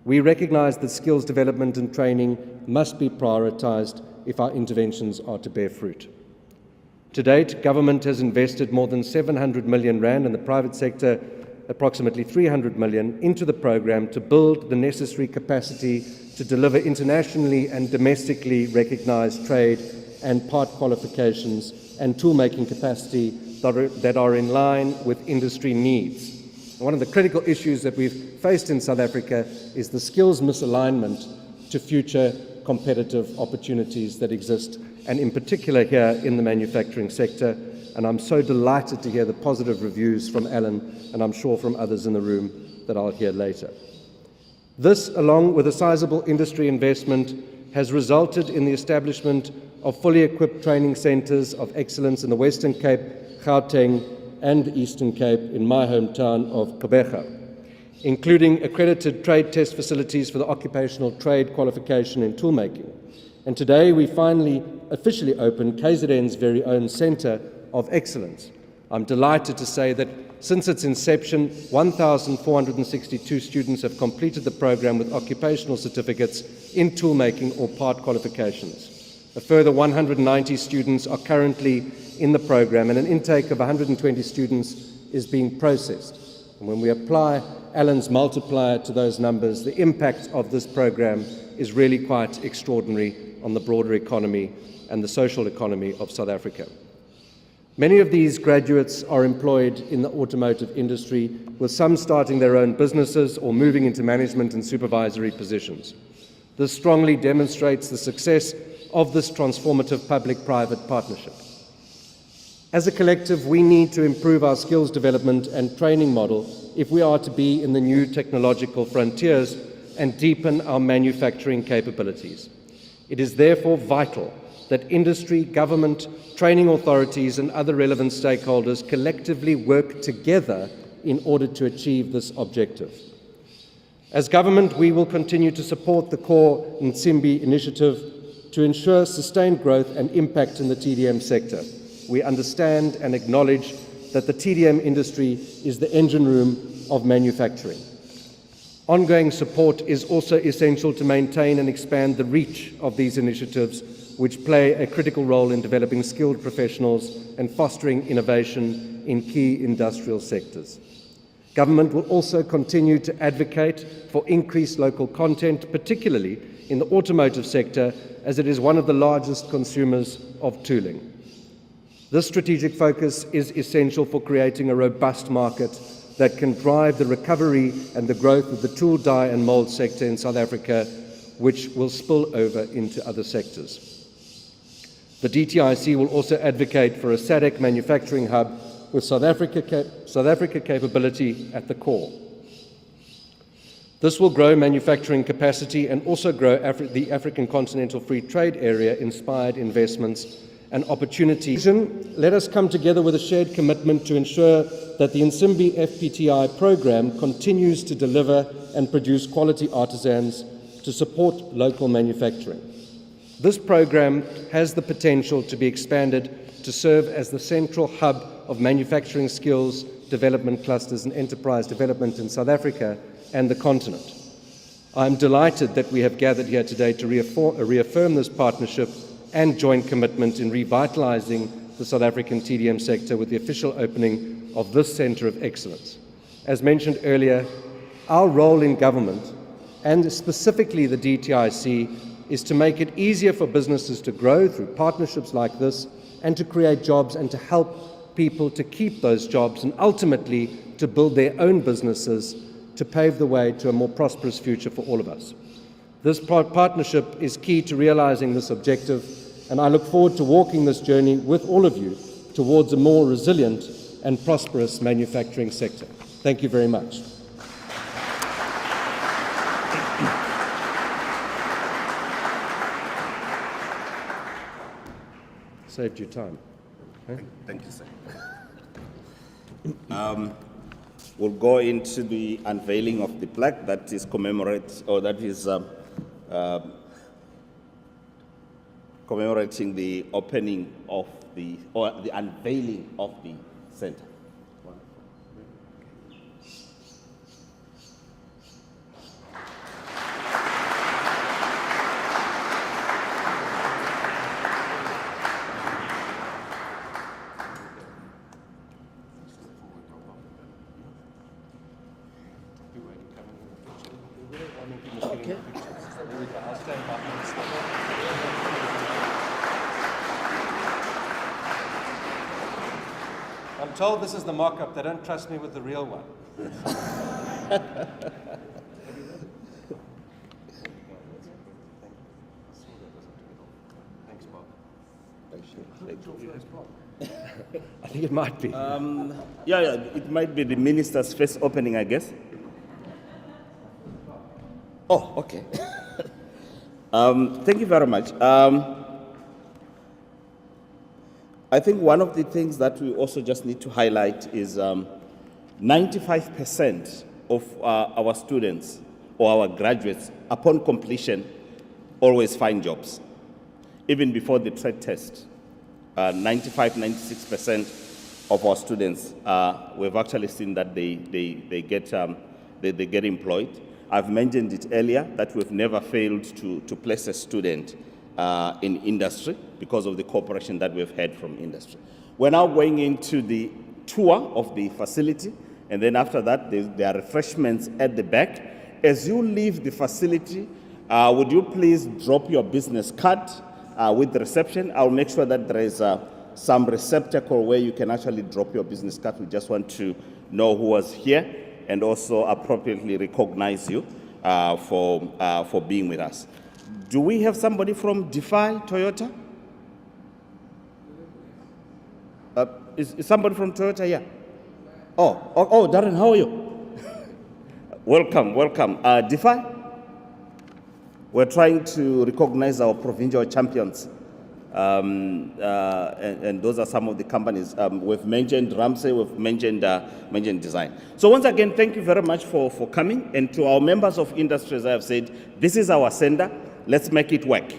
We recognize that skills development and training must be prioritized if our interventions are to bear fruit. To date, government has invested more than 700 million rand and the private sector approximately 300 million into the program to build the necessary capacity to deliver internationally and domestically recognized trade and part qualifications and toolmaking capacity that are in line with industry needs. One of the critical issues that we've faced in South Africa is the skills misalignment to future competitive opportunities that exist, and in particular here in the manufacturing sector. And I'm so delighted to hear the positive reviews from Alan, and I'm sure from others in the room that I'll hear later. This, along with a sizable industry investment, has resulted in the establishment of fully equipped training centres of excellence in the Western Cape, Gauteng, and the Eastern Cape in my hometown of Gqeberha, including accredited trade test facilities for the occupational trade qualification in toolmaking. And today we finally officially opened KZN's very own Centre of Excellence. I'm delighted to say that since its inception, 1,462 students have completed the program with occupational certificates in toolmaking or part qualifications. A further 190 students are currently in the program, and an intake of 120 students is being processed. And when we apply Alan's multiplier to those numbers, the impact of this program is really quite extraordinary on the broader economy and the social economy of South Africa. Many of these graduates are employed in the automotive industry, with some starting their own businesses or moving into management and supervisory positions. This strongly demonstrates the success of this transformative public-private partnership. As a collective, we need to improve our skills development and training model if we are to be in the new technological frontiers and deepen our manufacturing capabilities. It is therefore vital that industry, government, training authorities and other relevant stakeholders collectively work together in order to achieve this objective. As government, we will continue to support the core Nsimbi initiative to ensure sustained growth and impact in the TDM sector. We understand and acknowledge that the TDM industry is the engine room of manufacturing. Ongoing support is also essential to maintain and expand the reach of these initiatives, which play a critical role in developing skilled professionals and fostering innovation in key industrial sectors. Government will also continue to advocate for increased local content, particularly in the automotive sector, as it is one of the largest consumers of tooling. This strategic focus is essential for creating a robust market that can drive the recovery and the growth of the tool, die and mould sector in South Africa, which will spill over into other sectors. The DTIC will also advocate for a SADC manufacturing hub with South Africa capability at the core. This will grow manufacturing capacity and also grow the African Continental Free Trade Area-inspired investments and opportunities. Let us come together with a shared commitment to ensure that the Nsimbi FPTI program continues to deliver and produce quality artisans to support local manufacturing. This program has the potential to be expanded to serve as the central hub of manufacturing skills, development clusters and enterprise development in South Africa and the continent. I am delighted that we have gathered here today to reaffirm this partnership and joint commitment in revitalizing the South African TDM sector with the official opening of this Centre of Excellence. As mentioned earlier, our role in government, and specifically the DTIC, is to make it easier for businesses to grow through partnerships like this and to create jobs and to help people to keep those jobs and ultimately to build their own businesses to pave the way to a more prosperous future for all of us. This partnership is key to realizing this objective, and I look forward to walking this journey with all of you towards a more resilient and prosperous manufacturing sector. Thank you very much. Saved you time. Thank you, sir. We'll go into the unveiling of the plaque that is commemorating the opening of the unveiling of the center. I'm told this is the mock-up. They don't trust me with the real one. Thanks, Bob. I think it might be. Yeah, it might be the minister's first opening, I guess. Oh, okay. Thank you very much. I think one of the things that we also just need to highlight is 95% of our students or our graduates, upon completion, always find jobs. Even before the trade test, 96% of our students, we've actually seen that they get employed. I've mentioned it earlier that we've never failed to place a student in industry because of the cooperation that we've had from industry. We're now going into the tour of the facility, and then after that, there are refreshments at the back. As you leave the facility, would you please drop your business card with the reception? I'll make sure that there is some receptacle where you can actually drop your business card. We just want to know who was here and also appropriately recognize you for being with us. Do we have somebody from Defy Toyota? Is somebody from Toyota here? Oh, Darren, how are you? Welcome. Defy? We're trying to recognize our provincial champions. And those are some of the companies. We've mentioned Ramsey, we've mentioned Design. So once again, thank you very much for coming. And to our members of industry, as I have said, this is our sender. Let's make it work.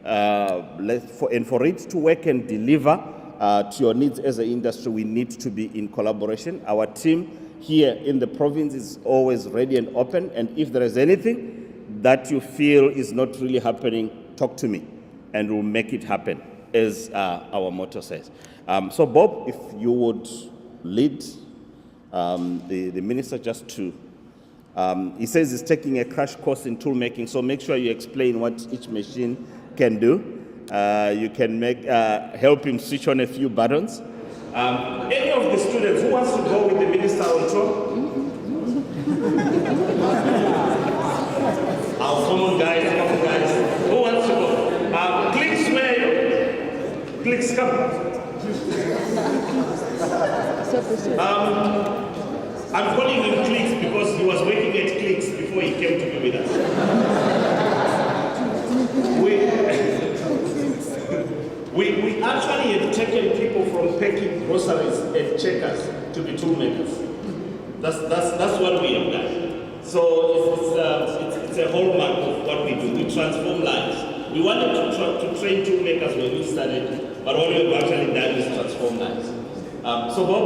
And for it to work and deliver to your needs as an industry, we need to be in collaboration. Our team here in the province is always ready and open. And if there is anything that you feel is not really happening, talk to me, and we'll make it happen, as our motto says. So Bob, if you would lead the minister just to, he says he's taking a crash course in tool making, so make sure you explain what each machine can do. You can help him switch on a few buttons. Any of the students who wants to go with the minister on tour? Come on guys, who wants to go? Clicks, where are you? Clicks, come. I'm calling him Clicks because he was working at Clicks before he came to be with us. We actually have taken people from packing groceries and checkers to be tool makers. That's what we have done. So it's a hallmark of what we do. We transform lives. We wanted to train tool makers when we started, but what we've actually done is transform lives. So Bob,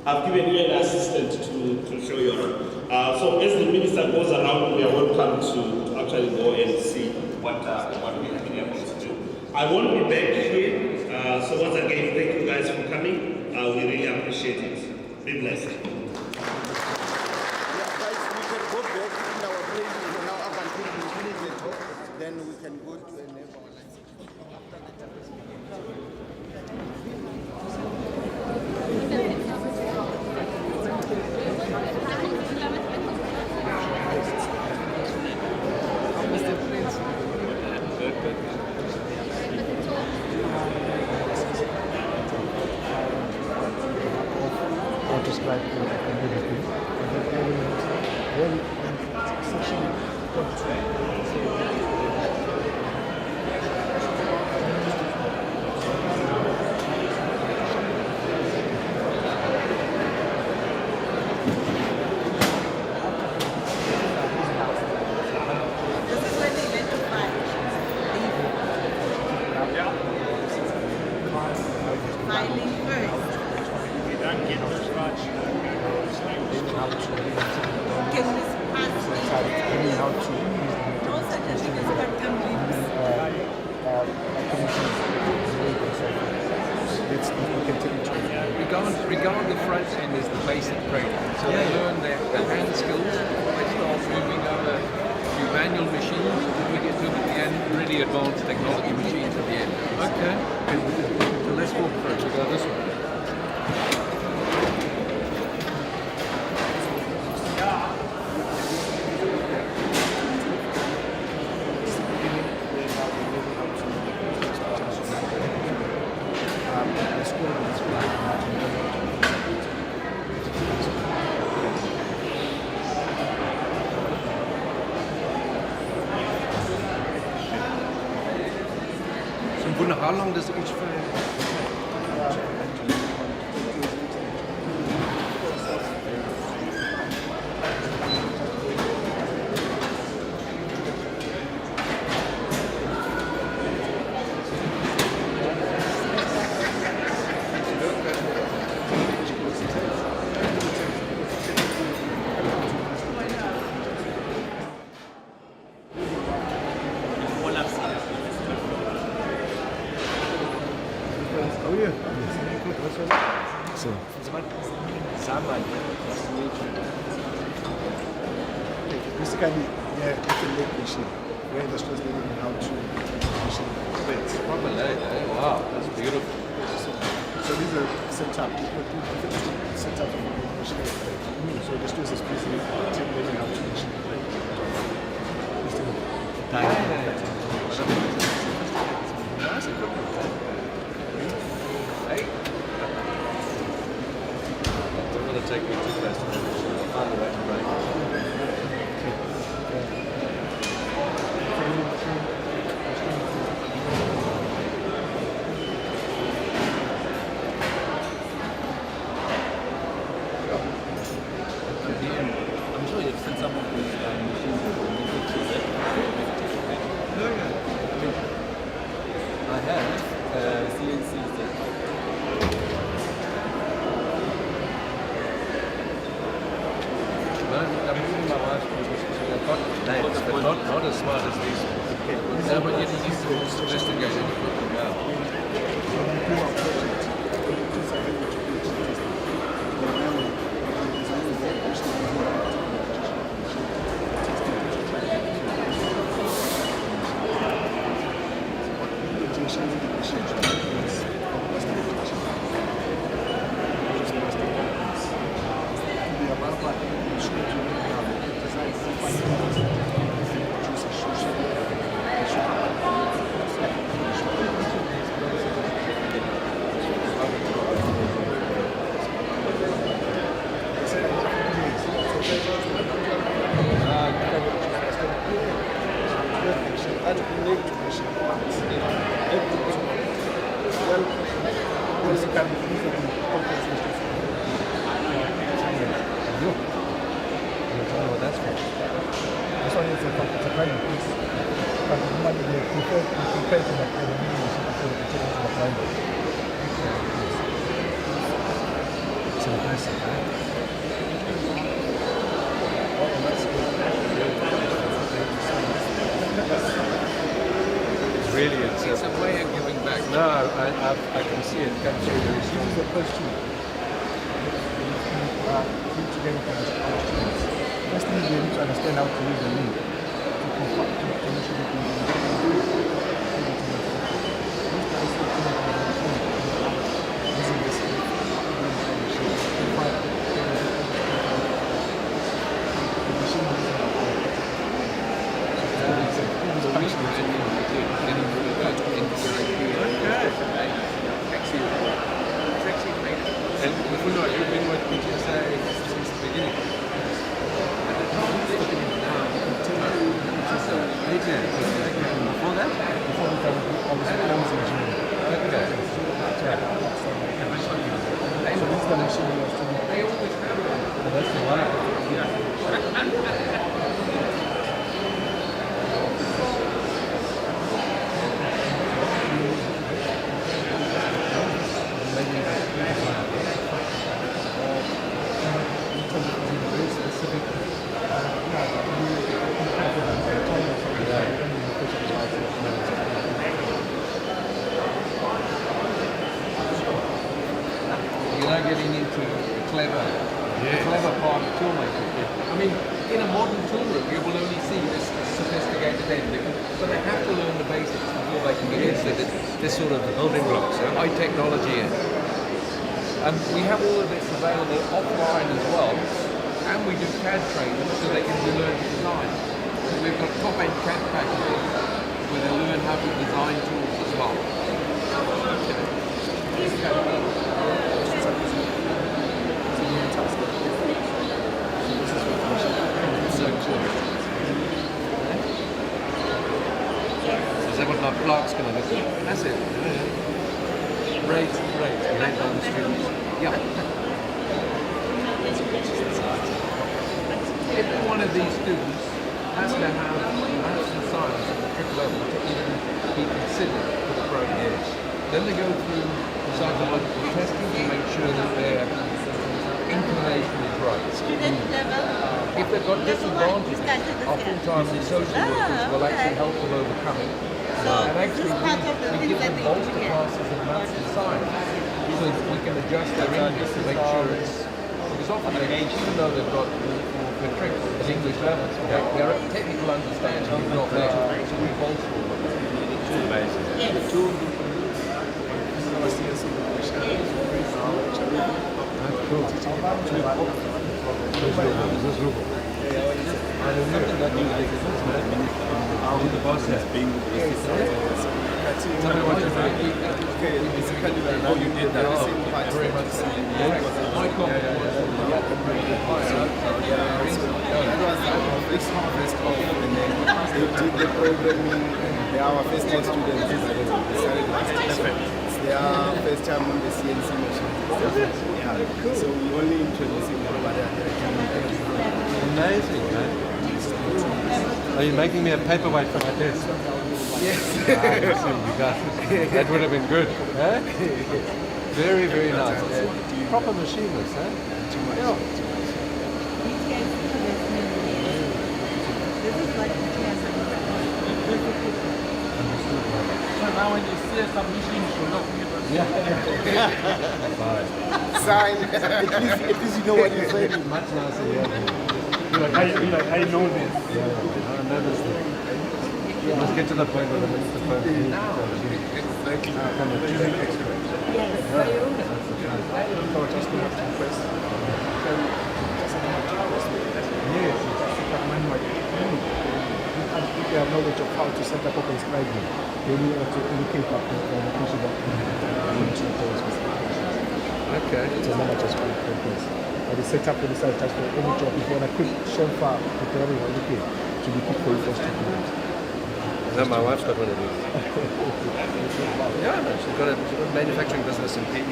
I've given you an assistant to show you around. So as the minister goes around, we are welcome to actually go and see what we have been able to do. I won't be back here. So once again, thank you guys for coming. We really appreciate it. Be blessed. Then we can go to a neighbor. Regard the front end is the basic training. So they learn their hand skills, they start moving over to manual machines, and we get to at the end really advanced technology machines at the end. Okay. So let's walk through. We'll go this way. How long does each fire? Basically, yeah, it's a leg machine. Where the students learning how to machine plates. Proper leg, eh? Wow, that's beautiful. So these are set up. Set up for machine plate. So the students is basically learning how to machine plate. time. That's a good one. Hey? Don't want to take me too close to the I'll find the way to break. I'm sure you've seen some of these machines with I have CNCs that I'm using my wife's because they've got names, but not as smart as these. No, but yet it is the most sophisticated equipment now. It's a way of giving back. No, I can see it come through very strongly. The question. First thing you need to understand how to use the link. And if we know you've been with PtSA since the beginning. Before that? Before we can, I was a closing engineer. Okay. So this is the machine we are still. They always have it. That's the one. You're now getting into the clever part of toolmaking. I mean, in a modern tool room, you will only see this sophisticated end, but they have to learn the basics before they can get into this sort of building blocks, high technology. We have all of this available offline as well, and we do CAD training so they can learn to design. So we've got top-end CAD packages where they learn how to design tools as well. So cool. So is that what my plant's going to look like? That's it. Great. Right down the street. Yeah. Every one of these students has to have maths and science at the triple level to even be considered for the program. Then they go through psychological testing to make sure that their inclination is right. If they've got disadvantages, our full-time social workers will actually help them overcome it. And actually, we give them bolster classes of maths and science so that we can adjust their English to make sure it's... Because often, even though they've got the trick at English levels, their technical understanding is not there. So we bolster all of them. It's amazing. Yes. That's cool. Something that you like, isn't it? The boss has been. Tell me what you're doing. Okay, basically, now you did that. Very much. So that was our first harvest of, and then they did the programming. They are our first year students. They started last year. So it's their first time on the CNC machine. Yeah, cool. So we only introducing them, but they're coming back. Amazing, man. Are you making me a paperweight for my desk? Yes. You got it. That would have been good. Huh? Very, very nice. Proper machinist, huh? Yeah. So now when you see a submission, you should not give us. Sign. At least you know what you're saying. Much nicer, yeah. I know this. I know this thing. Let's get to the point where the minister phone. Exactly. From a choosing expert. So just to request. Yes. If you have knowledge of how to set up open scribing, then you have to indicate that the location of Okay. it's as much as this. But the setup for the site just for any job, if you want a quick shelf file, preparing or looking, to be quick for you first to do it. No, my wife's got one of these. Yeah, no, she's got a manufacturing business in PE.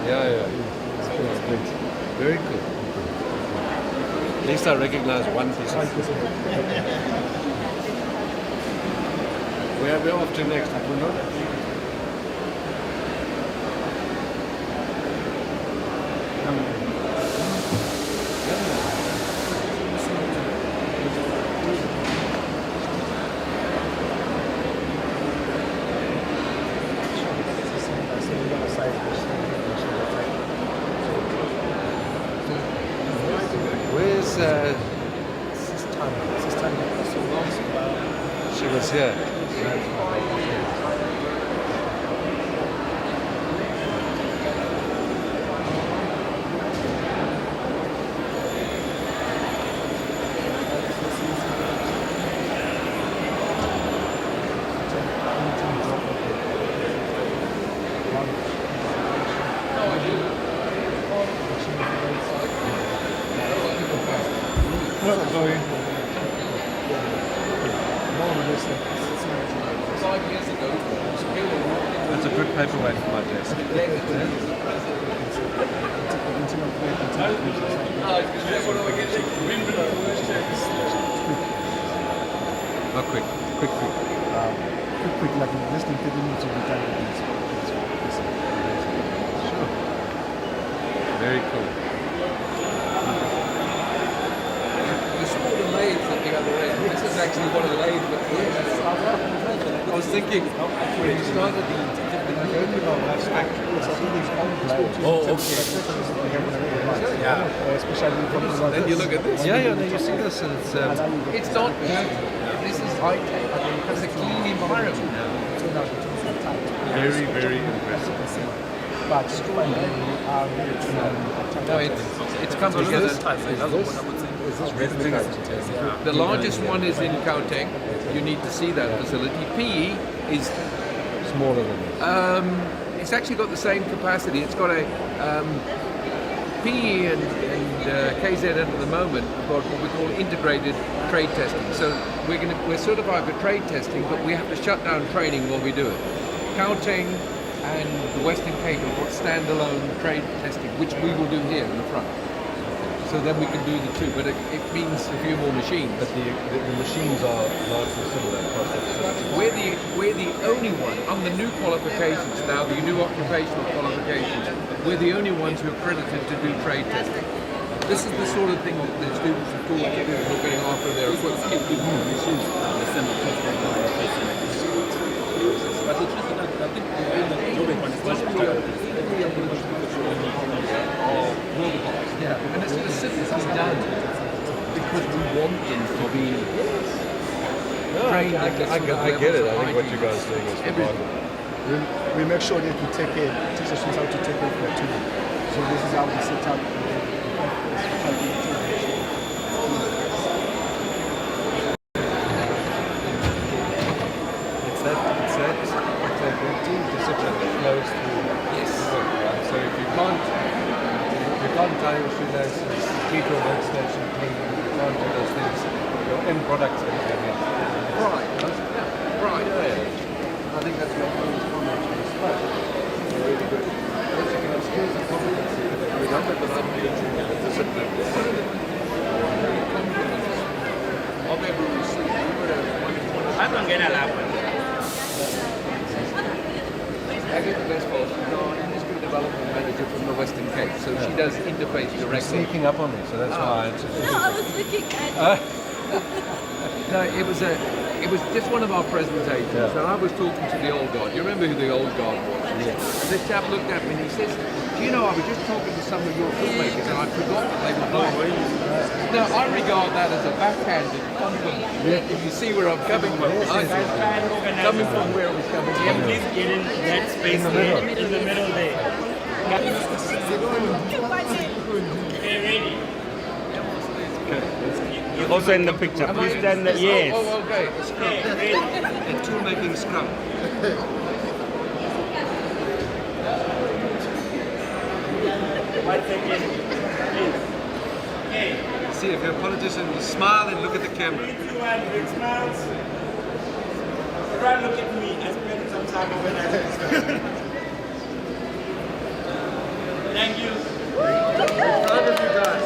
Yeah. It's great. Very cool. At least I recognize one piece. We're off to next. I don't know. Where's she was here. That's a good paperweight for my desk. Not quick. Quick. Quick, like less than 30 minutes will be done with this. Sure. Very cool. You saw the lathes at the other end. This is actually one of the lathes that I was thinking when you started the Oh, okay. Yeah. Especially from Then you look at this. Yeah, no, you see this and It's not dirty. This is high tech. It's a clean environment now. very, very impressive. But No, it's come together. The largest one is in Gauteng. You need to see that facility. PE is Smaller than this. it's actually got the same capacity. It's got a PE and KZN at the moment have got what we call integrated trade testing. So we're certified for trade testing, but we have to shut down training while we do it. Gauteng and the Western Cape have got standalone trade testing, which we will do here in the front. So then we can do the two, but it means a few more machines. But the machines are largely similar across the facility. We're the only one on the new qualifications now, the new occupational qualifications. We're the only ones who are accredited to do trade testing. This is the sort of thing that the students are taught to do, looking after their equipment. But the truth is that I think Yeah, and it's specifically done because we want them to be trained. I get it. I think what you guys are doing is remarkable. we make sure that we teach the students how to take it for two. So this is how we set up feed your workstation clean, you can't do those things, your end product's going to come in. Right. Right. I think that's what Owen's comment was about. Really good. Once you can have skills and competency, we don't have the discipline. I've ever received. I get the best boss. She's our industry development manager from the Western Cape, so she does interface You're directly. sneaking up on me, so that's why I introduced No, I was looking at No, it was just one of our presentations, and I was talking to the old guard. You remember who the old guard was? Yes. And this chap looked at me and he says, "Do you know, I was just talking to some of your filmmakers and I forgot that they were black." Now, I regard that as a backhanded compliment. If you see where I'm coming from, coming from where I was coming from. Please get in that space there, in the middle there. Okay, ready? You're also in the picture. Please stand there. Yes. Oh, okay. Okay, ready? A tool-making scrum. 1 second. Please. Okay. See, if you're a politician, you smile and look at the camera. 3, 2, 1, big smiles. Everyone look at me. I spent some time over there. Thank you. Proud of you guys.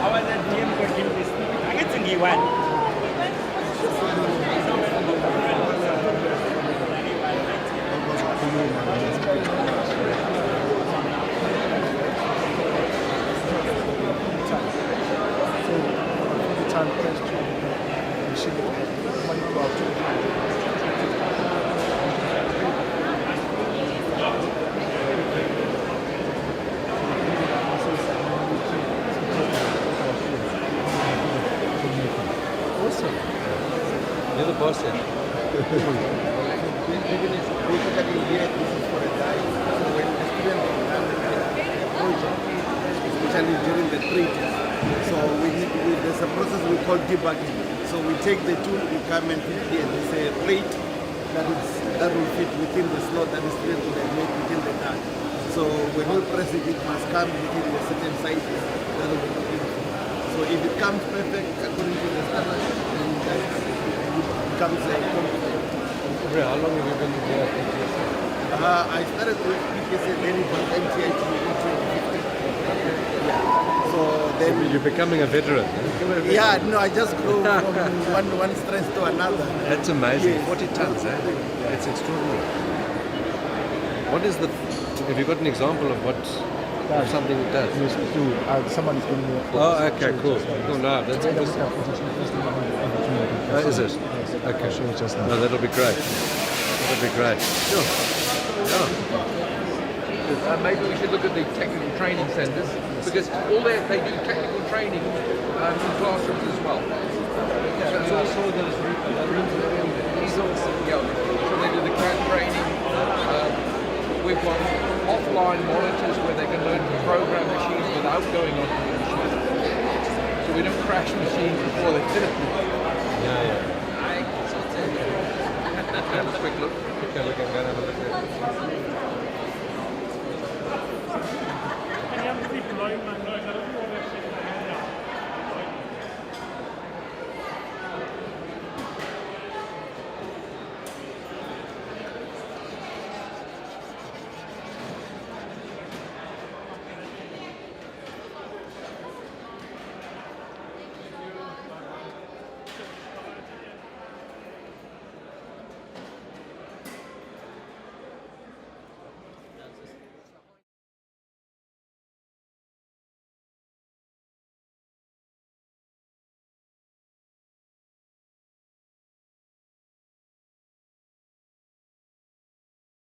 I was at game for him this. I get to give one. You're the boss here. Especially during the trade. So there's a process we call debugging. So we take the tool, we come and fit here. There's a plate that will fit within the slot that is made within the die. So when we press it, it must come within a certain size that will be looking for. So if it comes perfect according to the standard, then that becomes a complete. How long have you been here at PtSA? I started with PtSA, then it was MTI in 2015. Yeah. So then You're becoming a veteran. yeah, no, I just grew from one strength to another. That's amazing. Yes. 40 tons, eh? It's extraordinary. What is the... Have you got an example of what of something it does? Someone's going to Oh, okay, cool. Cool, no, that's interesting. Is it? Okay. No, that'll be great. That'll be great. Sure. Yeah. Maybe we should look at the technical training centres because all they do technical training in classrooms as well. Yeah, so I saw those These also, so they do the CAD training. We've got offline monitors where they can learn to program machines without going onto the machine. So we don't crash machines before they finish. Yeah. Have a quick look. Okay, we can go and have a look at it.